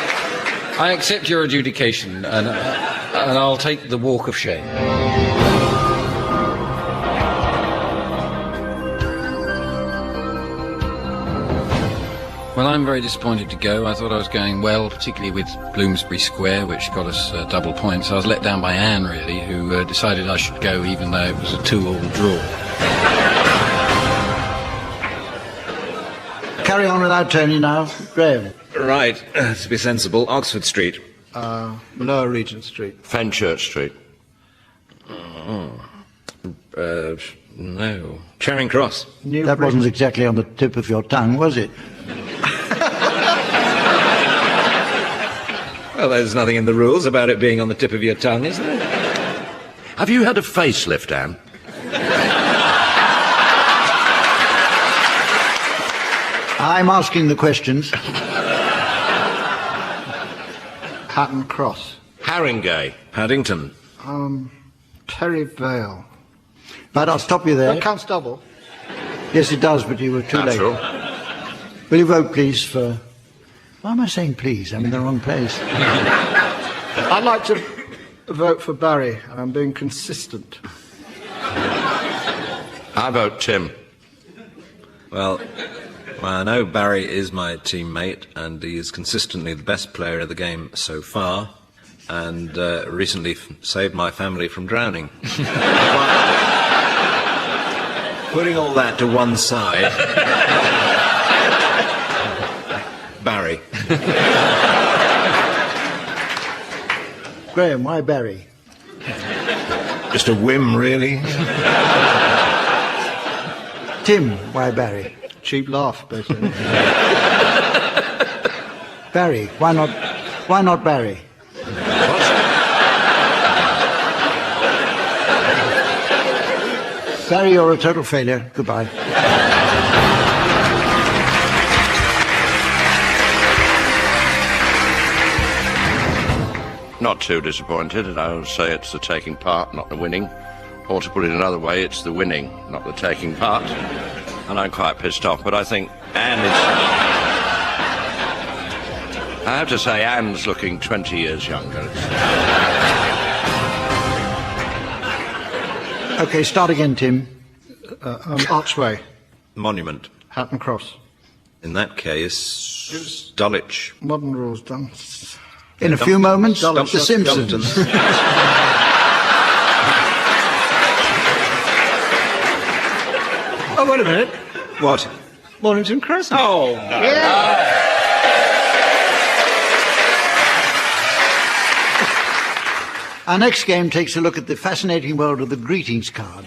I accept your adjudication, and I'll take the walk of shame. Well, I'm very disappointed to go. I thought I was going well, particularly with Bloomsbury Square, which got us double points. I was let down by Anne, really, who decided I should go even though it was a 2-all draw. Carry on without Tony now. Graeme. Right. To be sensible, Oxford Street. Lower Regent Street. Fenchurch Street. No. Charing Cross. That wasn't exactly on the tip of your tongue, was it? Well, there's nothing in the rules about it being on the tip of your tongue, is there? Have you had a facelift, Anne? I'm asking the questions. Hatton Cross. Haringey. Paddington. Terry Vale. But I'll stop you there. That counts double. Yes, it does, but you were too late. Will you vote, please, for... Why am I saying please? I'm in the wrong place. I'd like to vote for Barry, and I'm being consistent. I vote Tim. Well, I know Barry is my teammate, and he is consistently the best player of the game so far, and recently saved my family from drowning. Putting all that to one side... Barry. Graeme, why Barry? Just a whim, really. Tim, why Barry? Cheap laugh, basically. Barry, why not Barry? Barry, you're a total failure. Goodbye. Not too disappointed, and I would say it's the taking part, not the winning. Or to put it another way, it's the winning, not the taking part. And I'm quite pissed off, but I think Anne is... I have to say, Anne's looking 20 years younger. Okay, start again, Tim. Archway. Monument. Hatton Cross. In that case, Dulwich. Modern rules done. In a few moments, The Dulwich. Simpsons. Oh, wait a minute. What? Mornington Crescent. Oh, no. Yeah. Our next game takes a look at the fascinating world of the greetings card.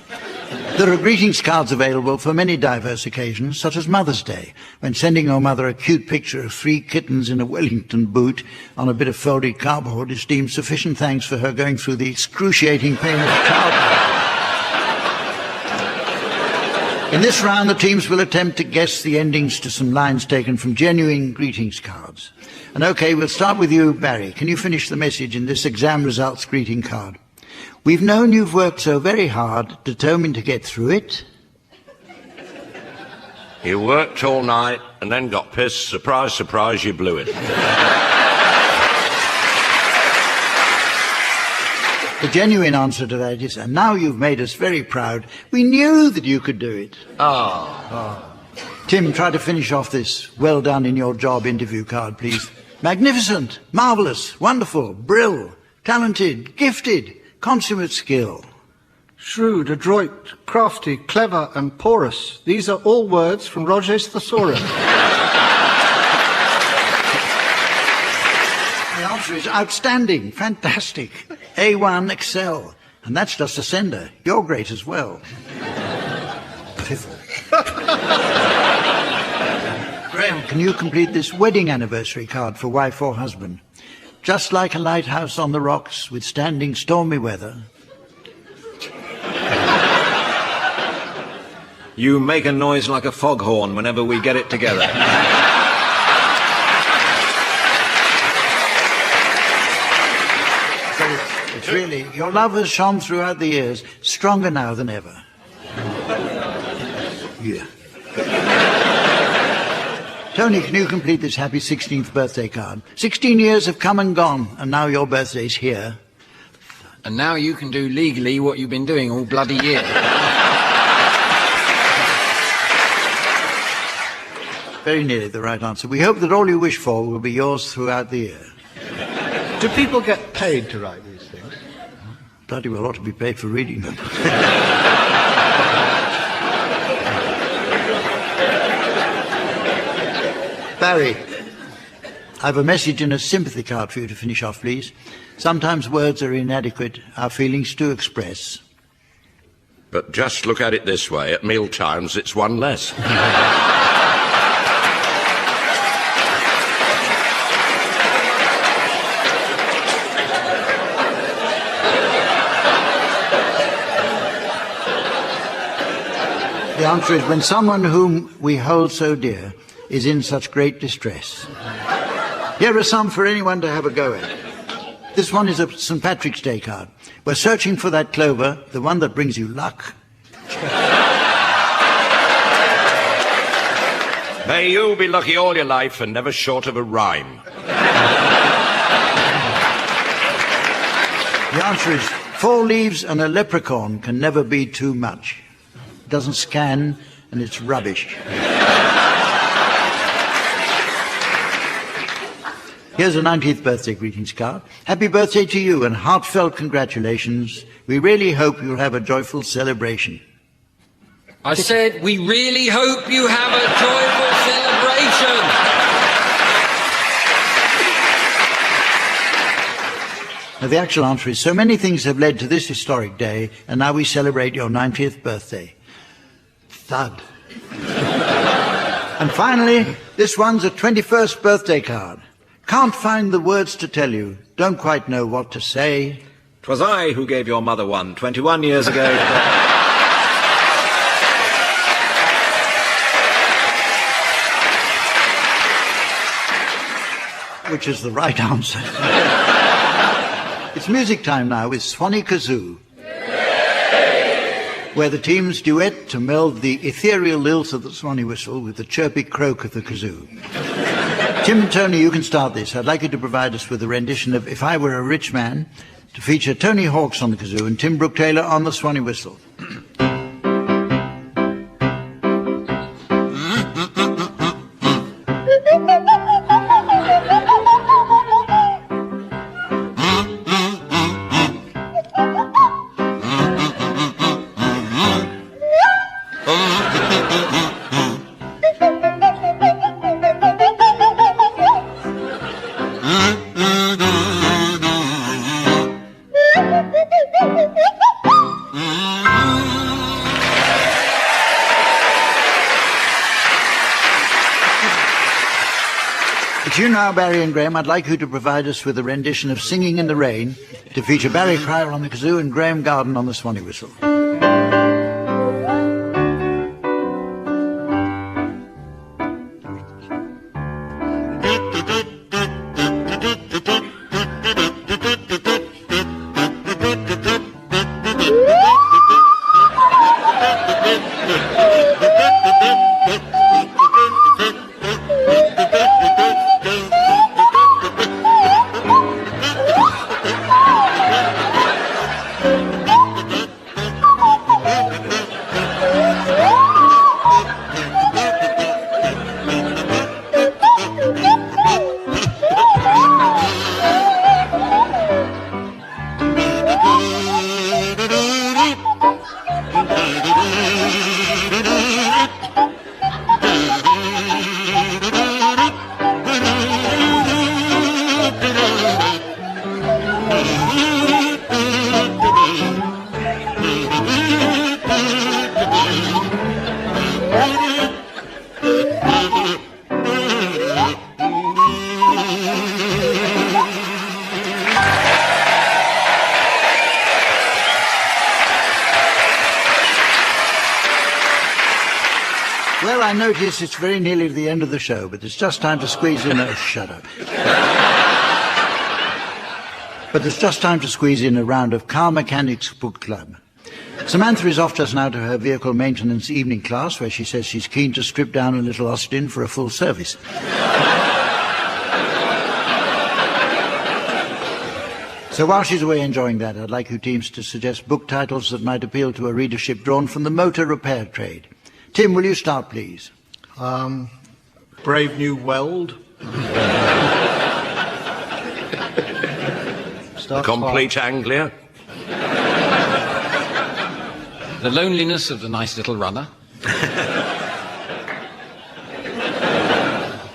There are greetings cards available for many diverse occasions, such as Mother's Day, when sending your mother a cute picture of 3 kittens in a Wellington boot on a bit of folded cardboard is deemed sufficient thanks for her going through the excruciating pain of childbirth. In this round, the teams will attempt to guess the endings to some lines taken from genuine greetings cards. And okay, we'll start with you, Barry. Can you finish the message in this exam results greeting card? We've known you've worked so very hard, determined to get through it. You worked all night and then got pissed. Surprise, surprise, you blew it. The genuine answer to that is, and now you've made us very proud. We knew that you could do it. Tim, try to finish off this well done in your job interview card, please. Magnificent, marvellous, wonderful, brill, talented, gifted, consummate skill. Shrewd, adroit, crafty, clever, and porous. These are all words from Roger's Thesaurus. The answer is outstanding, fantastic, A1, excel. And that's just a sender. You're great as well. Piffle. Graeme, can you complete this wedding anniversary card for wife or husband? Just like a lighthouse on the rocks, withstanding stormy weather. You make a noise like a foghorn whenever we get it together. So it's really, your love has shone throughout the years, stronger now than ever. Yeah. Tony, can you complete this happy 16th birthday card? 16 years have come and gone, and now your birthday's here. And now you can do legally what you've been doing all bloody year. Very nearly the right answer. We hope that all you wish for will be yours throughout the year. Do people get paid to write these things? Bloody well ought to be paid for reading them. Barry, I have a message and a sympathy card for you to finish off, please. Sometimes words are inadequate, our feelings to express. But just look at it this way, at meal times it's one less. The answer is when someone whom we hold so dear is in such great distress. Here are some for anyone to have a go at. This one is a St. Patrick's Day card. We're searching for that clover, the one that brings you luck. May you be lucky all your life and never short of a rhyme. The answer is 4 leaves and a leprechaun can never be too much. It doesn't scan and it's rubbish. Here's a 90th birthday greetings card. Happy birthday to you and heartfelt congratulations. We really hope you'll have a joyful celebration. I said, we really hope you have a joyful celebration. Now, the actual answer is, so many things have led to this historic day, and now we celebrate your 90th birthday. Thud. And finally, this one's a 21st birthday card. Can't find the words to tell you, don't quite know what to say. 'Twas I who gave your mother one 21 years ago. Which is the right answer. It's music time now with Swanee Kazoo, where the teams duet to meld the ethereal lilt of the Swanee whistle with the chirpy croak of the kazoo. Tim and Tony, you can start this. I'd like you to provide us with a rendition of If I Were a Rich Man, to feature Tony Hawks on the kazoo and Tim Brooke-Taylor on the Swanee whistle. It's you now, Barry and Graeme. I'd like you to provide us with a rendition of Singing in the Rain to feature Barry Cryer on the kazoo and Graeme Garden on the Swanee whistle. Well, I notice it's very nearly the end of the show, but it's just time to squeeze in a... Shut up. But it's just time to squeeze in a round of Car Mechanics Book Club. Samantha is off just now to her vehicle maintenance evening class, where she says she's keen to strip down a little Austin for a full service. So while she's away enjoying that, I'd like you teams to suggest book titles that might appeal to a readership drawn from the motor repair trade. Tim, will you start, please? Brave New World. Complete Anglia. The Loneliness of the Nice Little Runner.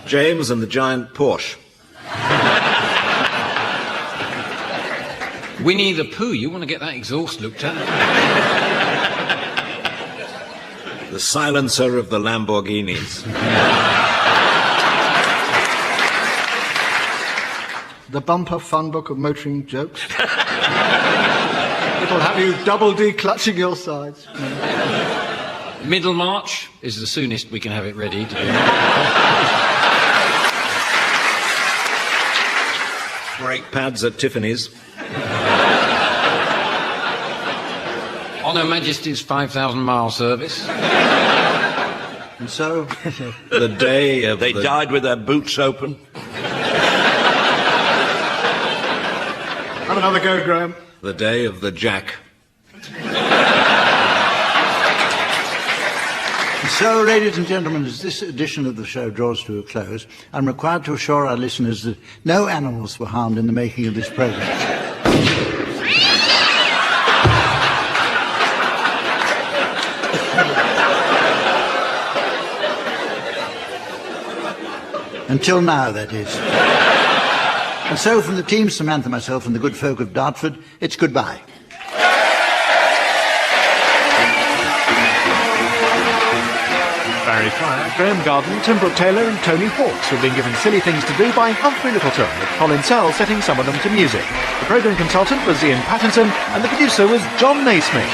James and the Giant Porsche. Winnie the Pooh, you want to get that exhaust looked at? The Silencer of the Lamborghinis. The Bumper Fun Book of Motoring Jokes. It'll have you double declutching your sides. Middlemarch is the soonest we can have it ready. Brake pads at Tiffany's. On Her Majesty's 5,000-mile service. And so... The day of They died with their boots open. Have another go, Graeme. The day of the Jack. So, ladies and gentlemen, as this edition of the show draws to a close, I'm required to assure our listeners that no animals were harmed in the making of this programme. Until now, that is. And so, from the team, Samantha, myself, and the good folk of Dartford, it's goodbye. Barry Fryer, Graeme Garden, Tim Brooke-Taylor and Tony Hawks were being given silly things to do by Humphrey Lyttelton, with Colin Sell setting some of them to music. The programme consultant was Ian Pattinson and the producer was John Naismith.